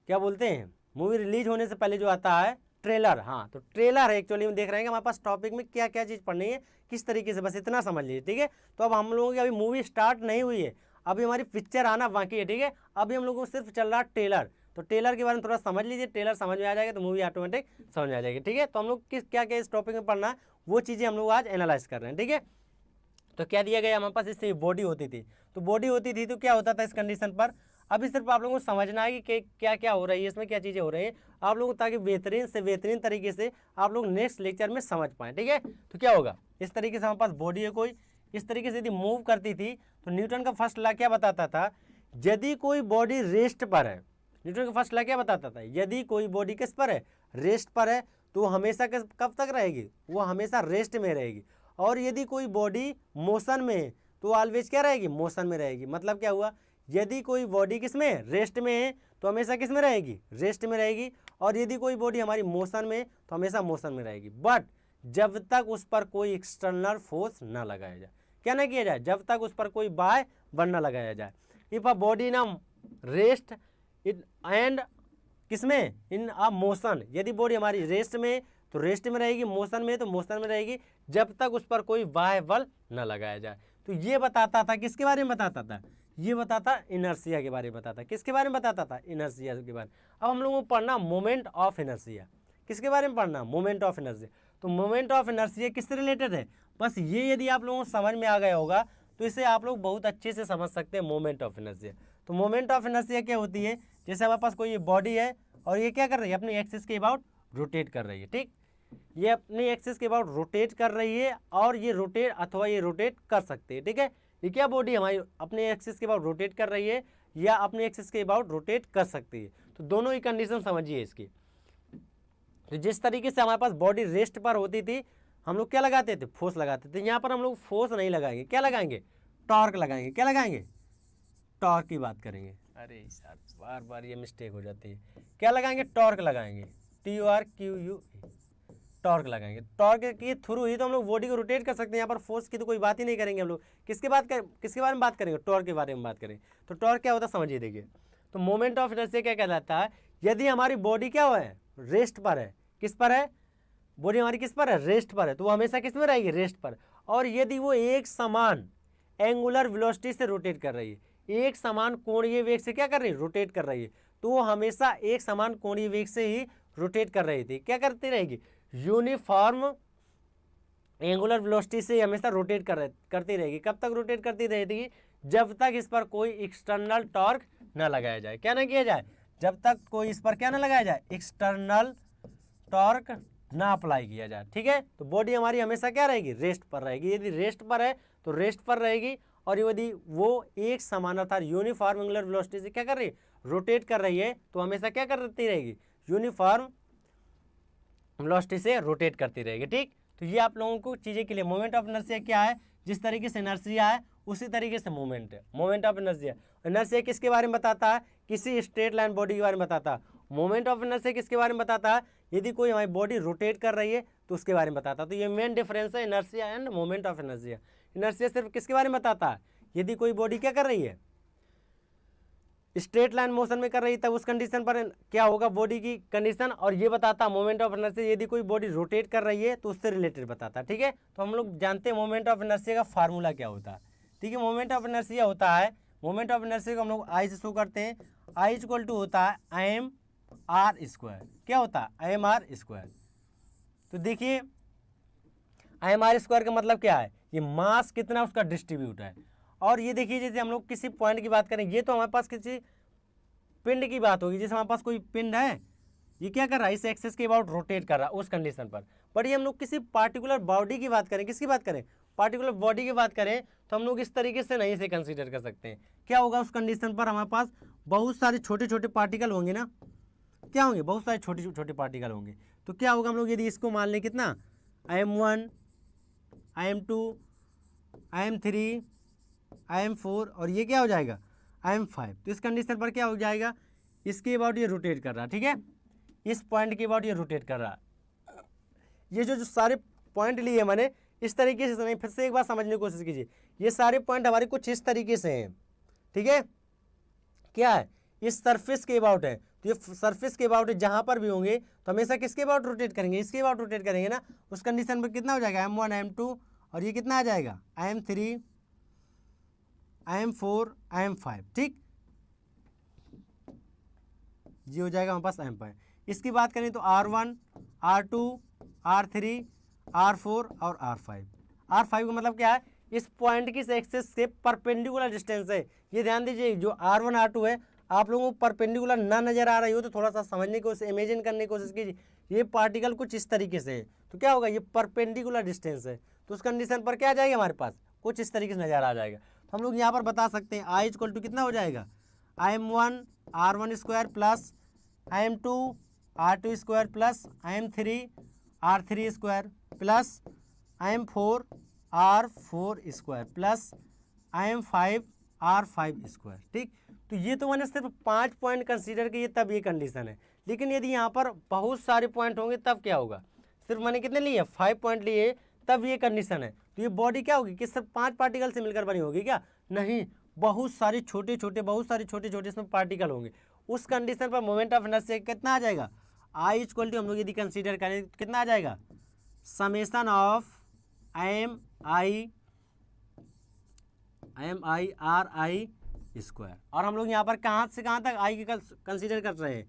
A: क्या बोलते हैं, मूवी रिलीज होने से पहले जो आता है ट्रेलर। हाँ, तो ट्रेलर है एक्चुअली में देख रहे हैं कि हमारे पास टॉपिक में क्या क्या चीज़ पढ़नी है, किस तरीके से, बस इतना समझ लीजिए। ठीक है, तो अब हम लोगों की अभी मूवी स्टार्ट नहीं हुई है, अभी हमारी पिक्चर आना बाकी है। ठीक है, अभी हम लोगों को सिर्फ चल रहा ट्रेलर, तो ट्रेलर के बारे में थोड़ा समझ लीजिए, ट्रेलर समझ में आ जाएगा तो मूवी ऑटोमेटिक समझ में आ जाएगी। ठीक है, तो हम लोग किस क्या क्या इस टॉपिक में पढ़ना है वो चीज़ें हम लोग आज एनालाइज कर रहे हैं। ठीक है, तो क्या दिया गया हमारे पास, इससे बॉडी होती थी, तो बॉडी होती थी तो क्या होता था इस कंडीशन पर। अभी सिर्फ आप लोगों को समझना है कि क्या क्या हो रही है, इसमें क्या चीज़ें हो रही है आप लोगों को, ताकि बेहतरीन से बेहतरीन तरीके से आप लोग नेक्स्ट लेक्चर में समझ पाएँ। ठीक है, तो क्या होगा, इस तरीके से हमारे पास बॉडी है कोई, इस तरीके से यदि मूव करती थी तो न्यूटन का फर्स्ट लॉ क्या बताता था, यदि कोई बॉडी रेस्ट पर है, न्यूटन का फर्स्ट लॉ क्या बताता था, यदि कोई बॉडी किस पर है, रेस्ट पर है, तो हमेशा कब तक रहेगी, वो हमेशा रेस्ट में रहेगी। और यदि कोई बॉडी मोशन में तो ऑलवेज क्या रहेगी, मोशन में रहेगी। मतलब क्या हुआ, यदि कोई बॉडी किस में, रेस्ट में है, तो हमेशा किस में रहेगी, रेस्ट में रहेगी। और यदि कोई बॉडी हमारी मोशन में तो हमेशा मोशन में रहेगी, बट जब तक उस पर कोई एक्सटर्नल फोर्स ना लगाया जाए। क्या ना किया जाए, जब तक उस पर कोई बाह्य बल ना लगाया जाए। इफ अ बॉडी ना रेस्ट इट एंड किसमें, इन अ मोशन, यदि बॉडी हमारी रेस्ट में तो रेस्ट में रहेगी, मोशन में तो मोशन में रहेगी, जब तक उस पर कोई बाह्य बल न लगाया जाए। तो ये बताता था, किसके बारे में बताता था, ये बताता इनर्शिया के बारे में बताता, किसके बारे में बताता था, इनर्शिया के बारे में। अब हम लोगों को पढ़ना मोमेंट ऑफ इनर्शिया, किसके बारे में पढ़ना, मोमेंट ऑफ इनर्शिया। तो मोमेंट ऑफ इनर्शिया किससे रिलेटेड है, बस ये यदि आप लोगों को समझ में आ गया होगा तो इसे आप लोग बहुत अच्छे से समझ सकते हैं, मोमेंट ऑफ इनर्शिया। तो मोमेंट ऑफ इनर्शिया क्या होती है, जैसे हमारे पास कोई बॉडी है और ये क्या कर रही है, अपनी एक्सिस के अबाउट रोटेट कर रही है, ठीक, ये अपनी एक्सिस के अबाउट रोटेट कर रही है, और ये रोटेट अथवा ये रोटेट कर सकते हैं, ठीक है। ये क्या बॉडी हमारी अपने एक्सिस के अबाउट रोटेट कर रही है या अपने एक्सिस के अबाउट रोटेट कर सकती है। तो दोनों ही कंडीशन समझिए इसकी। तो जिस तरीके से हमारे पास बॉडी रेस्ट पर होती थी, हम लोग क्या लगाते थे, फोर्स लगाते थे। यहाँ पर हम लोग फोर्स नहीं लगाएंगे, क्या लगाएंगे, टॉर्क लगाएंगे। क्या लगाएंगे, टॉर्क की बात करेंगे। अरे यार बार बार ये मिस्टेक हो जाती है। क्या लगाएंगे, टॉर्क लगाएंगे, TORQUE, टॉर्क लगाएंगे। टॉर्क के थ्रू ही तो हम लोग बॉडी को रोटेट कर सकते हैं। यहाँ पर फोर्स की तो कोई बात ही नहीं करेंगे हम लोग। किसके बारे में बात करेंगे, टॉर्क के बारे में बात करेंगे। तो टॉर्क क्या होता है समझिए, देखिए। तो मोमेंट ऑफ इनर्शिया क्या कहलाता है, यदि हमारी बॉडी क्या है, रेस्ट पर है, किस पर है, बॉडी हमारी किस पर है, रेस्ट पर है, तो वो हमेशा किस में रहेगी, रेस्ट पर। और यदि वो एक समान एंगुलर वेलोसिटी से रोटेट कर रही है, एक समान कोणीय वेग से क्या कर रही है, रोटेट कर रही है, तो वो हमेशा एक समान कोणीय वेग से ही रोटेट कर रही थी। क्या करती रहेगी, यूनिफॉर्म एंगुलर वेलोसिटी से हमेशा रोटेट करती रहेगी। कब तक रोटेट करती रहेगी, जब तक इस पर कोई एक्सटर्नल टॉर्क न लगाया जाए। क्या ना किया जाए, जब तक कोई इस पर क्या ना लगाया जाए, एक्सटर्नल टॉर्क ना अप्लाई किया जाए, ठीक है। तो बॉडी हमारी हमेशा क्या रहेगी, रेस्ट पर रहेगी। यदि रेस्ट पर है तो रेस्ट पर रहेगी, और यदि वो एक समान अर्थात यूनिफॉर्म एंगुलर वेलोसिटी से क्या कर रही है, रोटेट कर रही है, तो हमेशा क्या करती रहेगी, यूनिफॉर्म वेलोसिटी से रोटेट करती रहेगी, ठीक। तो ये आप लोगों को चीज़ें के लिए, मोमेंट ऑफ इनर्शिया क्या है, जिस तरीके से इनर्शिया है उसी तरीके से मूवमेंट है। मोमेंट ऑफ इनर्शिया, इनर्शिया किसके बारे में बताता है, किसी स्ट्रेट लाइन बॉडी के बारे में बताता है। मोमेंट ऑफ इनर्शिया किसके बारे में बताता है, यदि कोई हमारी बॉडी रोटेट कर रही है तो उसके बारे में बताता है। तो ये मेन डिफरेंस है inertia end moment of inertia. Inertia सिर्फ किसके बारे में बताता है, यदि कोई बॉडी क्या कर रही है, स्ट्रेट लाइन मोशन में कर रही है, तब उस कंडीशन पर क्या होगा बॉडी की कंडीशन। और ये बताता है मोमेंट ऑफ इनर्शिया, यदि कोई बॉडी रोटेट कर रही है तो उससे रिलेटेड बताता है, ठीक है। तो हम लोग जानते हैं मोमेंट ऑफ इनर्शिया का फार्मूला क्या होता है, ठीक है। मोमेंट ऑफ इनर्शिया होता है, मोमेंट ऑफ इनर्शिया को हम लोग आई से शो करते हैं। आई इक्वल टू होता है IMR²। क्या होता है, IMR²। तो देखिए IMR² का मतलब क्या है, ये मास कितना उसका डिस्ट्रीब्यूट है। और ये देखिए जैसे हम लोग किसी पॉइंट की बात करें, ये तो हमारे पास किसी पिंड की बात होगी। जैसे हमारे पास कोई पिंड है, ये क्या कर रहा है, इस एक्सिस के अबाउट रोटेट कर रहा है उस कंडीशन पर। बट ये हम लोग किसी पार्टिकुलर बॉडी की बात करें, किसकी बात करें, पार्टिकुलर बॉडी की बात करें, तो हम लोग इस तरीके से नहीं से कंसीडर कर सकते हैं। क्या होगा उस कंडीशन पर, हमारे पास बहुत सारे छोटे छोटे पार्टिकल होंगे ना, क्या होंगे, बहुत सारे छोटे छोटे पार्टिकल होंगे। तो क्या होगा, हम लोग यदि इसको मान लें कितना, IM1, IM2, IM3, IM4, और ये क्या हो जाएगा, IM5। तो इस कंडीशन पर क्या हो जाएगा, इसके अबाउट ये रोटेट कर रहा है, ठीक है, इस पॉइंट के अबाउट ये रोटेट कर रहा है। ये जो सारे पॉइंट लिए मैंने, इस तरीके से नहीं, फिर से एक बार समझने की कोशिश कीजिए। ये सारे पॉइंट हमारे कुछ इस तरीके से हैं, ठीक है, क्या है, इस सरफेस के अबाउट है। तो ये सरफेस के अबाउट जहाँ पर भी होंगे तो हमेशा किसके अबाउट रोटेट करेंगे, इसके अबाउट रोटेट करेंगे ना। उस कंडीशन पर कितना हो जाएगा, IM1, IM2, और ये कितना आ जाएगा, IM3, IM4, IM5, ठीक, ये हो जाएगा हमारे पास IM5। इसकी बात करें तो R1, R2, R3, R4 और R5। R5 का मतलब क्या है, इस पॉइंट की एक्सिस से परपेंडिकुलर डिस्टेंस है। ये ध्यान दीजिए, जो R1, R2 है, आप लोगों को परपेंडिकुलर ना नजर आ रही हो तो थोड़ा सा समझने की कोशिश, इमेजिन करने की कोशिश कीजिए। ये पार्टिकल कुछ इस तरीके से है, तो क्या होगा, ये परपेंडिकुलर डिस्टेंस है, तो उस कंडीशन पर क्या आ जाएगा, हमारे पास कुछ इस तरीके से नजर आ जाएगा। तो हम लोग यहाँ पर बता सकते हैं I इक्वल टू कितना हो जाएगा, IM1 R1² plus IM2 R2² plus IM3 R3² plus IM4 R4² plus IM5 r5²। ठीक, तो ये तो मैंने सिर्फ 5 पॉइंट कंसीडर किए तब ये कंडीशन है, लेकिन यदि यहाँ पर बहुत सारे पॉइंट होंगे तब क्या होगा, सिर्फ मैंने कितने लिए 5 पॉइंट लिए तब ये कंडीशन है। तो ये बॉडी क्या होगी कि सिर्फ 5 पार्टिकल से मिलकर बनी होगी क्या, नहीं, बहुत सारे छोटे छोटे इसमें पार्टिकल होंगे। उस कंडीशन पर मोमेंट ऑफ इनर्शिया कितना आ जाएगा, I इक्वल टू हम लोग यदि कंसीडर करें तो कितना आ जाएगा, समेशन ऑफ mi/r² और हम लोग यहाँ पर कहाँ से कहाँ तक आई की कंसीडर कर रहे हैं,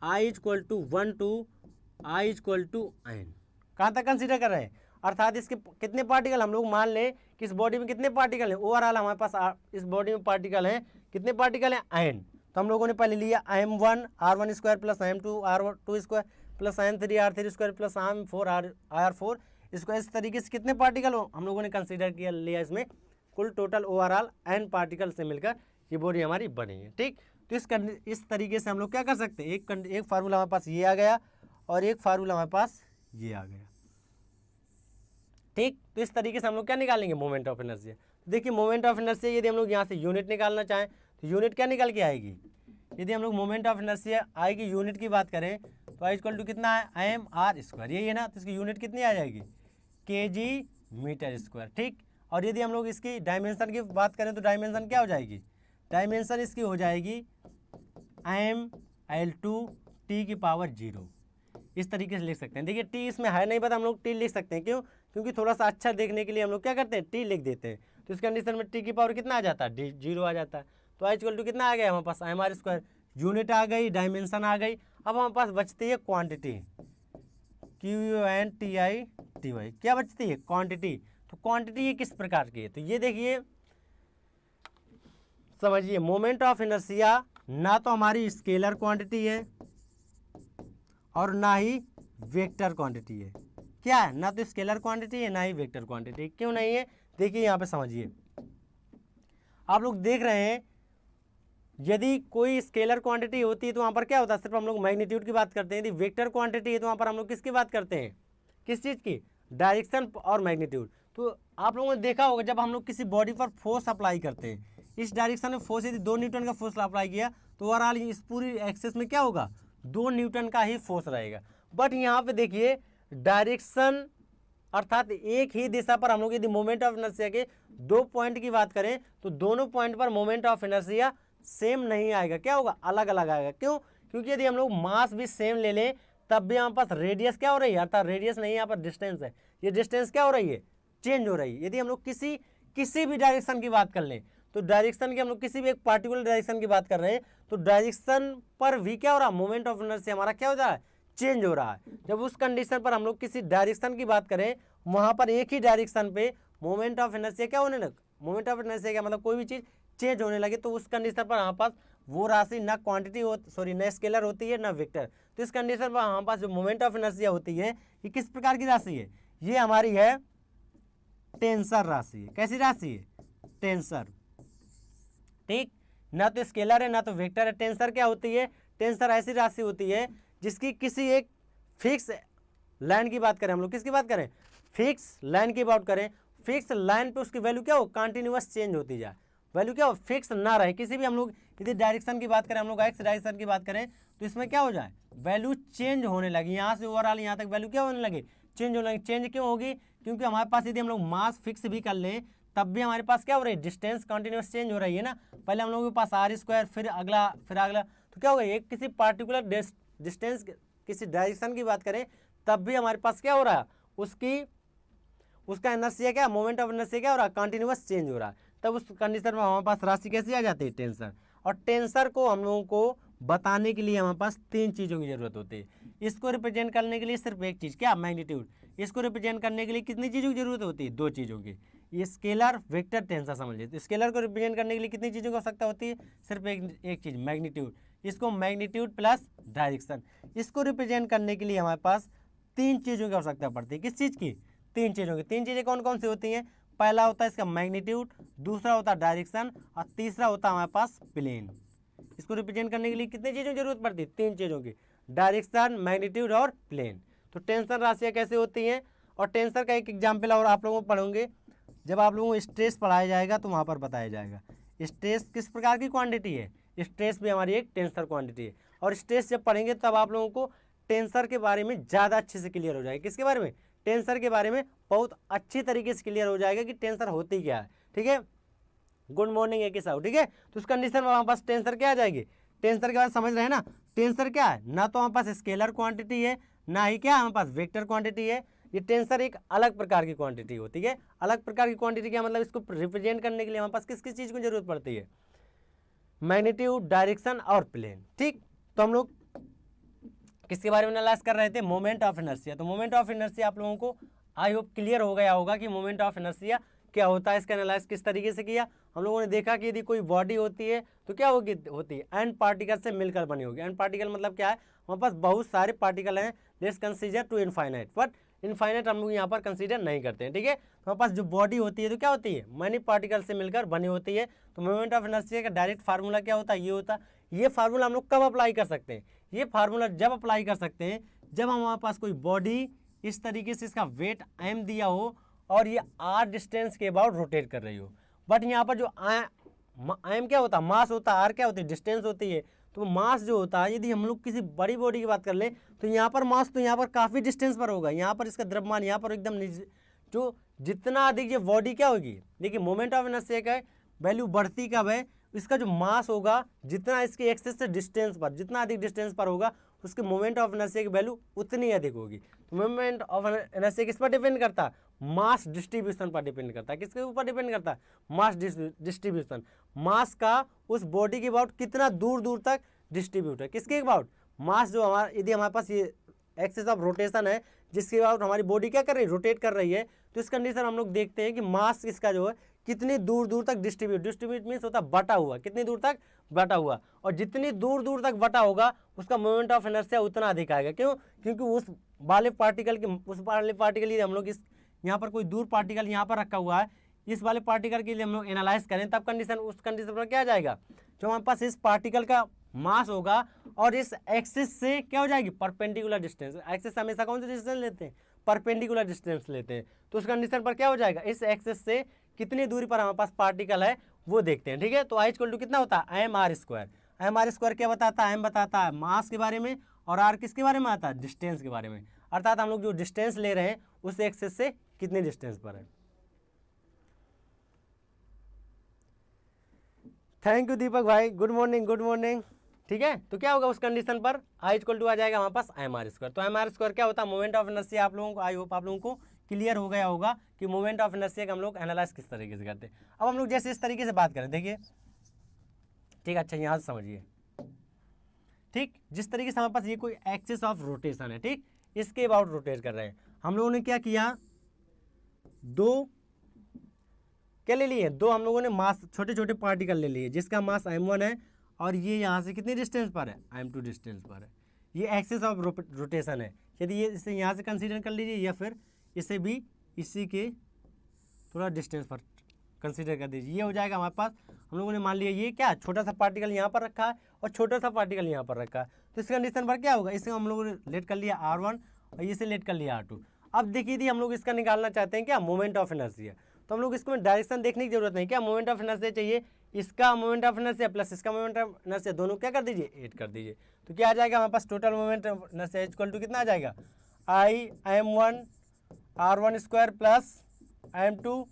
A: I equal to 1 to I equal to n, कहाँ तक कंसीडर कर रहे हैं, अर्थात इसके कितने पार्टिकल, हम लोग मान लें कि इस बॉडी में कितने पार्टिकल हैं, ओवरऑल हमारे पास इस बॉडी में पार्टिकल हैं, कितने पार्टिकल हैं, n। तो हम लोगों ने पहले लिया m1 r1² plus m2 r2² plus m3 r3² plus m4 r4 इसको इस तरीके से कितने पार्टिकल हम लोगों ने कंसीडर किया लिया, इसमें कुल टोटल ओवरऑल n पार्टिकल से मिलकर ये बॉडी हमारी बनी है। ठीक, तो इस तरीके से हम लोग क्या कर सकते हैं, एक फार्मूला हमारे पास ये आ गया और एक फार्मूला हमारे पास ये आ गया। ठीक, तो इस तरीके से हम लोग क्या निकालेंगे, मोमेंट ऑफ इनर्शिया। देखिए मोमेंट ऑफ इनर्शिया यदि हम लोग यहाँ से यूनिट निकालना चाहें तो यूनिट क्या निकल के आएगी, यदि हम लोग मोमेंट ऑफ इनर्शिया आएगी यूनिट की बात करें तो आई इक्वल टू कितना है mr², यही है ना, तो इसकी यूनिट कितनी आ जाएगी kg/m²। ठीक, और यदि हम लोग इसकी डायमेंशन की बात करें तो डायमेंशन क्या हो जाएगी, डायमेंशन इसकी हो जाएगी ml/2t⁻0। इस तरीके से लिख सकते हैं। देखिए टी इसमें है नहीं पता, हम लोग टी लिख सकते हैं, क्यों, क्योंकि थोड़ा सा अच्छा देखने के लिए हम लोग क्या करते हैं, टी लिख देते हैं। तो इस कंडीशन में टी की पावर कितना आ जाता है, 0 आ जाता है। तो आई इक्वल टू कितना आ गया हमारे पास mr², यूनिट आ गई, डायमेंशन आ गई। अब हमारे पास बचती है क्वांटिटी, QUNTITY, क्या बचती है, क्वांटिटी। तो क्वांटिटी ये किस प्रकार की है, तो ये देखिए समझिए, मोमेंट ऑफ इनर्शिया ना तो हमारी स्केलर क्वांटिटी है और ना ही वेक्टर क्वांटिटी है। क्या है, ना तो स्केलर क्वांटिटी है ना ही वेक्टर क्वांटिटी। क्यों नहीं है, देखिए यहाँ पे समझिए, आप लोग देख रहे हैं यदि कोई स्केलर क्वांटिटी होती है तो वहाँ पर क्या होता है, सिर्फ हम लोग मैग्नीट्यूड की बात करते हैं। यदि वेक्टर क्वांटिटी है तो वहाँ पर हम लोग किसकी बात करते हैं, किस चीज़ की, डायरेक्शन और मैग्नीट्यूड। तो आप लोगों ने देखा होगा जब हम लोग किसी बॉडी पर फोर्स अप्लाई करते हैं, इस डायरेक्शन में फोर्स यदि 2 न्यूटन का फोर्स अप्लाई किया तो ओवरऑल इस पूरी एक्सेस में क्या होगा, 2 न्यूटन का ही फोर्स रहेगा। बट यहाँ पे देखिए डायरेक्शन अर्थात एक ही दिशा पर हम लोग यदि मोमेंट ऑफ इनर्शिया के 2 पॉइंट की बात करें तो दोनों पॉइंट पर मोमेंट ऑफ इनर्शिया सेम नहीं आएगा, क्या होगा, अलग अलग आएगा। क्यों, क्योंकि यदि हम लोग मास भी सेम ले लें तब भी हमारे पास रेडियस क्या हो रही है, अर्थात रेडियस नहीं, यहाँ पर डिस्टेंस है, ये डिस्टेंस क्या हो रही है, चेंज हो रही है। यदि हम लोग किसी भी डायरेक्शन की बात कर लें तो डायरेक्शन की हम लोग किसी भी एक पार्टिकुलर डायरेक्शन की बात कर रहे हैं तो डायरेक्शन पर भी क्या हो रहा है, मोमेंट ऑफ इनर्शिया हमारा क्या हो रहा है, चेंज हो रहा है। जब उस कंडीशन पर हम लोग किसी डायरेक्शन की बात करें वहाँ पर एक ही डायरेक्शन पे मोमेंट ऑफ इनर्शिया क्या होने लगे, मोमेंट ऑफ इनर्शिया क्या मतलब कोई भी चीज़ चेंज होने लगे, तो उस कंडीशन पर हमारे पास वो राशि ना क्वांटिटी ना स्केलर होती है ना वेक्टर। तो इस कंडीशन पर हमारे पास जो मोमेंट ऑफ इनर्शिया होती है ये किस प्रकार की राशि है, ये हमारी है टेंसर राशि है। कैसी राशि है, टेंसर। ठीक, ना तो स्केलर है ना तो वेक्टर है। टेंसर क्या होती है, टेंसर ऐसी राशि होती है जिसकी किसी एक फिक्स लाइन की बात करें, हम लोग किसकी बात करें, फिक्स लाइन की बात करें, फिक्स लाइन पे उसकी वैल्यू क्या हो, कंटिन्यूअस चेंज होती जाए, वैल्यू क्या हो, फिक्स ना रहे। किसी भी हम लोग यदि डायरेक्शन की बात करें, हम लोग एक्स डायरेक्शन की बात करें तो इसमें क्या हो जाए, वैल्यू चेंज होने लगी, यहाँ से ओवरऑल यहाँ तक वैल्यू क्या होने लगे, चेंज होने लगी। चेंज क्यों होगी, क्योंकि हमारे पास यदि हम लोग मास फिक्स भी कर लें तब भी हमारे पास क्या हो रही है, डिस्टेंस कंटिन्यूअस चेंज हो रही है ना। पहले हम लोगों के पास r², फिर अगला, तो क्या होगा, एक किसी पार्टिकुलर डिस्टेंस किसी डायरेक्शन की बात करें तब भी हमारे पास क्या हो रहा है, उसका इनर्शिया क्या, मोमेंट ऑफ इनर्शिया क्या हो रहा है, कंटिन्यूअस चेंज हो रहा है। तब उस कंडीशन में हमारे पास राशि कैसी आ जाती है, टेंसर। और टेंसर को हम लोगों को बताने के लिए हमारे पास 3 चीज़ों की ज़रूरत होती है। इसको रिप्रेजेंट करने के लिए सिर्फ एक चीज़, क्या, मैग्नीट्यूड। इसको रिप्रेजेंट करने के लिए कितनी चीज़ों की जरूरत होती है, 2 चीज़ों की। ये स्केलर वेक्टर टेंसर समझिए। तो स्केलर को रिप्रेजेंट करने के लिए कितनी चीज़ों की आवश्यकता होती है, सिर्फ एक चीज़, मैग्नीट्यूड। इसको मैग्नीट्यूड प्लस डायरेक्शन, इसको रिप्रेजेंट करने के लिए हमारे पास 3 चीज़ों की आवश्यकता पड़ती है। किस चीज़ की, 3 चीज़ों की। 3 चीज़ें कौन कौन सी होती हैं, पहला होता है इसका मैग्नीट्यूड, दूसरा होता है डायरेक्शन और तीसरा होता है हमारे पास प्लेन। इसको रिप्रेजेंट करने के लिए कितनी चीज़ों की जरूरत पड़ती है, 3 चीज़ों की, डायरेक्शन, मैग्नीट्यूड और प्लेन। तो टेंसर राशियाँ कैसे होती हैं, और टेंसर का एक एग्जाम्पल और आप लोगों को पढ़ोगे, जब आप लोगों को स्ट्रेस पढ़ाया जाएगा तो वहाँ पर बताया जाएगा। स्ट्रेस किस प्रकार की क्वांटिटी है, स्ट्रेस भी हमारी एक टेंसर क्वांटिटी है। और स्ट्रेस जब पढ़ेंगे तब आप लोगों को टेंसर के बारे में ज़्यादा अच्छे से क्लियर हो जाएगा। किसके बारे में, टेंसर के बारे में बहुत अच्छी तरीके से क्लियर हो जाएगा कि टेंसर होती क्या है। ठीक है, गुड मॉर्निंग है कि साहब, ठीक है। तो उस कंडीशन में हमारे पास टेंसर क्या आ जाएगी, टेंसर के बाद समझ रहे हैं ना, टेंसर क्या है, ना तो हमारे पास स्केलर क्वांटिटी है, ना ही क्या हमारे पास वेक्टर क्वांटिटी है। ये टेंसर एक अलग प्रकार की क्वांटिटी होती है। अलग प्रकार की क्वांटिटी क्या मतलब, इसको रिप्रेजेंट करने के लिए हमारे पास किस किस चीज़ की जरूरत पड़ती है, मैग्नीट्यूड, डायरेक्शन और प्लेन। ठीक, तो हम लोग किसके बारे में एनालाइज कर रहे थे, मोमेंट ऑफ इनर्शिया। तो मोमेंट ऑफ इनर्शिया आप लोगों को आई होप क्लियर हो गया होगा कि मोमेंट ऑफ इनर्शिया क्या होता है, इसका एनालाइज किस तरीके से किया। हम लोगों ने देखा कि यदि कोई बॉडी होती है तो क्या होती है, एन पार्टिकल से मिलकर बनी होगी। एन पार्टिकल मतलब क्या है, हमारे पास बहुत सारे पार्टिकल हैं, let's consider to infinite, but infinite हम लोग यहाँ पर कंसीडर नहीं करते हैं। ठीक है, तो हमारे पास जो बॉडी होती है तो क्या होती है, मैनी पार्टिकल से मिलकर बनी होती है। तो मोमेंट ऑफ इनर्शिया का डायरेक्ट फार्मूला क्या होता है, ये होता है। ये फार्मूला हम लोग कब अप्लाई कर सकते हैं, ये फार्मूला जब अप्लाई कर सकते हैं जब हमारे पास कोई बॉडी इस तरीके से इसका वेट m दिया हो और ये r डिस्टेंस के अबाउट रोटेट कर रही हो। बट यहाँ पर जो m क्या होता है, मास होता है, r क्या होती है, डिस्टेंस होती है। तो मास जो होता है, यदि हम लोग किसी बड़ी बॉडी की बात कर ले तो यहाँ पर मास तो यहाँ पर काफ़ी डिस्टेंस पर होगा, यहाँ पर इसका द्रव्यमान यहाँ पर एकदम जो जितना अधिक ये बॉडी क्या होगी, देखिए मोमेंट ऑफ इनर्शिया का वैल्यू बढ़ती कब है, इसका जो मास होगा जितना इसके एक्सेस से डिस्टेंस पर, जितना अधिक डिस्टेंस पर होगा उसके मोमेंट ऑफ इनर्शिया की वैल्यू उतनी अधिक होगी। तो मोमेंट ऑफ इनर्शिया किस पर डिपेंड करता है, मास डिस्ट्रीब्यूशन पर डिपेंड करता है। किसके ऊपर डिपेंड करता है, मास डिस्ट्रीब्यूशन, मास का उस बॉडी के अबाउट कितना दूर दूर तक डिस्ट्रीब्यूट है, किसके अबाउट, मास जो हमारा, यदि हमारे पास ये एक्सिस ऑफ रोटेशन है जिसके अबाउट हमारी बॉडी क्या कर रही है, रोटेट कर रही है, तो इस कंडीशन हम लोग देखते हैं कि मास इसका जो है कितनी दूर दूर तक डिस्ट्रीब्यूट मीन्स होता है बटा हुआ, कितनी दूर तक बटा हुआ, और जितनी दूर दूर तक बटा होगा उसका मोमेंट ऑफ इनर्शिया उतना अधिक आएगा। क्यों, क्योंकि उस वाले पार्टिकल यदि हम लोग इस यहाँ पर कोई दूर पार्टिकल यहाँ पर रखा हुआ है, इस वाले पार्टिकल के लिए हम लोग एनालाइज करें तब उस कंडीशन पर क्या आ जाएगा, जो हमारे पास इस पार्टिकल का मास होगा और इस एक्सिस से क्या हो जाएगी, परपेंडिकुलर डिस्टेंस। एक्सिस हमेशा कौन सा डिस्टेंस लेते हैं, परपेंडिकुलर डिस्टेंस लेते हैं। तो उस कंडीशन पर क्या हो जाएगा, इस एक्सिस से कितनी दूरी पर हमारे पास पार्टिकल है वो देखते हैं। ठीक है, तो आई इक्वल टू कितना होता है, M R square. M R square क्या बताता है, एम बताता है मास के बारे में और आर किसके बारे में आता है, डिस्टेंस के बारे में। अर्थात हम लोग जो डिस्टेंस ले रहे हैं उस एक्सिस से कितने डिस्टेंस पर है। थैंक यू दीपक भाई, गुड मॉर्निंग गुड मॉर्निंग। ठीक है, तो क्या होगा उस कंडीशन पर आई इक्वल टू आ जाएगा हमारे पास एम आर स्क्वायर। तो एम आर स्क्वायर क्या होता है, मोमेंट ऑफ इनर्शिया। आप लोगों को आई होप आप लोगों को क्लियर हो गया होगा कि मोमेंट ऑफ इनर्शिया का हम लोग एनालाइज किस तरीके से करते हैं। अब हम लोग जैसे इस तरीके से बात करें, देखिए ठीक, अच्छा यहाँ से समझिए। ठीक, जिस तरीके से हमारे पास ये कोई एक्सिस ऑफ रोटेशन है, ठीक, इसके अबाउट रोटेट कर रहे हैं, हम लोगों ने क्या किया, दो क्या ले लिए, दो हम लोगों ने मास, छोटे छोटे पार्टिकल ले लिए जिसका मास m1 है और ये यहाँ से कितनी डिस्टेंस पर है, m2 डिस्टेंस पर है। ये एक्सिस ऑफ रोटेशन है। यदि ये इसे यहाँ से कंसीडर कर लीजिए या फिर इसे भी इसी के थोड़ा डिस्टेंस पर कंसीडर कर दीजिए, ये हो जाएगा हमारे पास। हम लोगों ने मान लिया ये क्या, छोटा सा पार्टिकल यहाँ पर रखा है और छोटा सा पार्टिकल यहाँ पर रखा है, तो इस कंडीशन पर क्या होगा, इसे हम लोगों ने लेट कर लिया r1 और इसे लेट कर लिया r2। अब देखिए थी हम लोग इसका निकालना चाहते हैं क्या, मोमेंट ऑफ इनर्शिया। तो हम लोग इसको डायरेक्शन देखने की जरूरत नहीं, क्या मोमेंट ऑफ इनर्शिया चाहिए, इसका मोमेंट ऑफ इनर्शिया प्लस इसका मोमेंट ऑफ इनर्शिया दोनों क्या कर दीजिए, ऐड कर दीजिए। तो क्या आ जाएगा हमारे पास, total moment of inertia equal to कितना आ जाएगा, आई m1 r1 square plus m2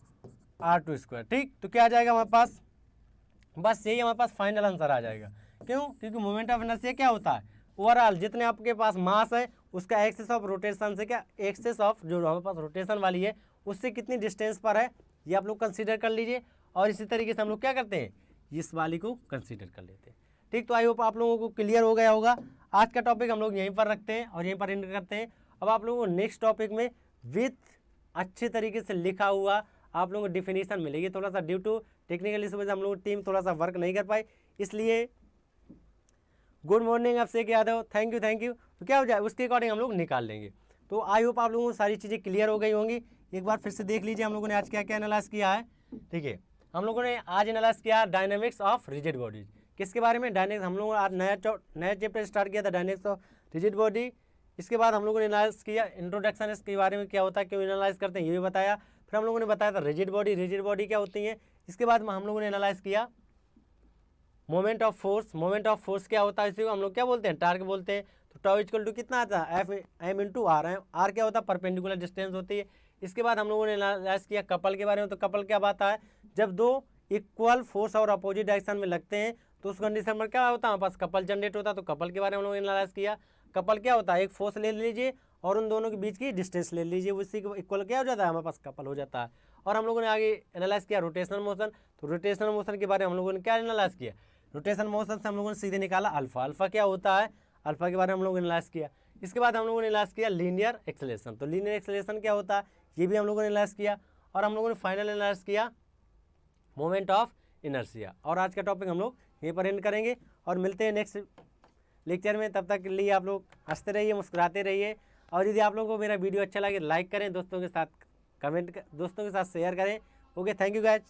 A: r2 square. ठीक, तो क्या आ जाएगा हमारे पास, बस यही हमारे पास फाइनल आंसर आ जाएगा। क्यों, क्योंकि मोमेंट ऑफ इनर्शिया क्या होता है, ओवरऑल जितने आपके पास मास है उसका एक्सिस ऑफ रोटेशन से, क्या एक्सिस ऑफ जो हमारे पास रोटेशन वाली है उससे कितनी डिस्टेंस पर है, ये आप लोग कंसीडर कर लीजिए। और इसी तरीके से हम लोग क्या करते हैं, इस वाली को कंसीडर कर लेते हैं। ठीक, तो आई होप आप लोगों को क्लियर हो गया होगा। आज का टॉपिक हम लोग यहीं पर रखते हैं और यहीं पर एंड करते हैं। अब आप लोगों को नेक्स्ट टॉपिक में विथ अच्छे तरीके से लिखा हुआ आप लोगों को डिफिनीशन मिलेगी। थोड़ा सा ड्यू टू टेक्निकल इस वजह से हम लोग टीम थोड़ा सा वर्क नहीं कर पाई, इसलिए good morning Abhishek Yadav, thank you. तो क्या हो जाए उसके अकॉर्डिंग हम लोग निकाल लेंगे। तो आई होप आप लोगों को सारी चीज़ें क्लियर हो गई होंगी। एक बार फिर से देख लीजिए हम लोगों ने आज क्या क्या एनालाइज किया है। ठीक है, हम लोगों ने आज एनालाइज किया डायनेमिक्स ऑफ रिजिड बॉडीज। किसके बारे में, डायनेमिक्स। हम लोगों ने आज नया चैप्टर स्टार्ट किया था, डायनेमिक्स ऑफ रिजिड बॉडी। इसके बाद हम लोगों ने एनालाइज किया इंट्रोडक्शन, इसके बारे में क्या होता है, क्यों एनालाइज करते हैं ये भी बताया। फिर हम लोगों ने बताया था रिजिड बॉडी क्या होती है। इसके बाद हम लोगों ने एनालाइज किया मोमेंट ऑफ फोर्स क्या होता है, इसी को हम लोग क्या बोलते हैं, टार्क बोलते हैं। तो टाउ इक्वल टू कितना आता है, F M into R. R क्या होता है, परपेंडिकुलर डिस्टेंस होती है। इसके बाद हम लोगों ने एनालाइज किया कपल के बारे में। तो कपल क्या बात है, जब दो इक्वल फोर्स और अपोजिट डायरेक्शन में लगते हैं तो उस कंडीशन में क्या होता है, हमारे पास कपल जनरेट होता है। तो कपल के बारे में हम लोगों ने एनालाइज किया। कपल क्या होता है, एक फोर्स ले लीजिए और उन दोनों के बीच की डिस्टेंस ले लीजिए, उसी के इक्वल क्या हो जाता है, हमारे पास कपल हो जाता है। और हम लोगों ने आगे एनालाइज किया रोटेशनल मोशन। तो रोटेशनल मोशन के बारे में हम लोगों ने क्या एनालाइज किया, रोटेशन मोशन से हम लोगों ने सीधे निकाला अल्फा। अल्फा क्या होता है, अल्फा के बारे में हम लोगों ने एनालाइज किया। इसके बाद हम लोगों ने एनालाइज किया लीनियर एक्सेलरेशन। तो लीनियर एक्सेलरेशन क्या होता है, ये भी हम लोगों ने एनालाइज किया। और हम लोगों ने फाइनल एनालाइज किया मोमेंट ऑफ इनर्शिया। और आज का टॉपिक हम लोग यहीं पर एंड करेंगे और मिलते हैं नेक्स्ट लेक्चर में। तब तक के लिए आप लोग हंसते रहिए, मुस्कुराते रहिए। और यदि आप लोगों को मेरा वीडियो अच्छा लगे लाइक करें, दोस्तों के साथ कमेंट, दोस्तों के साथ शेयर करें। Okay, thank you guys.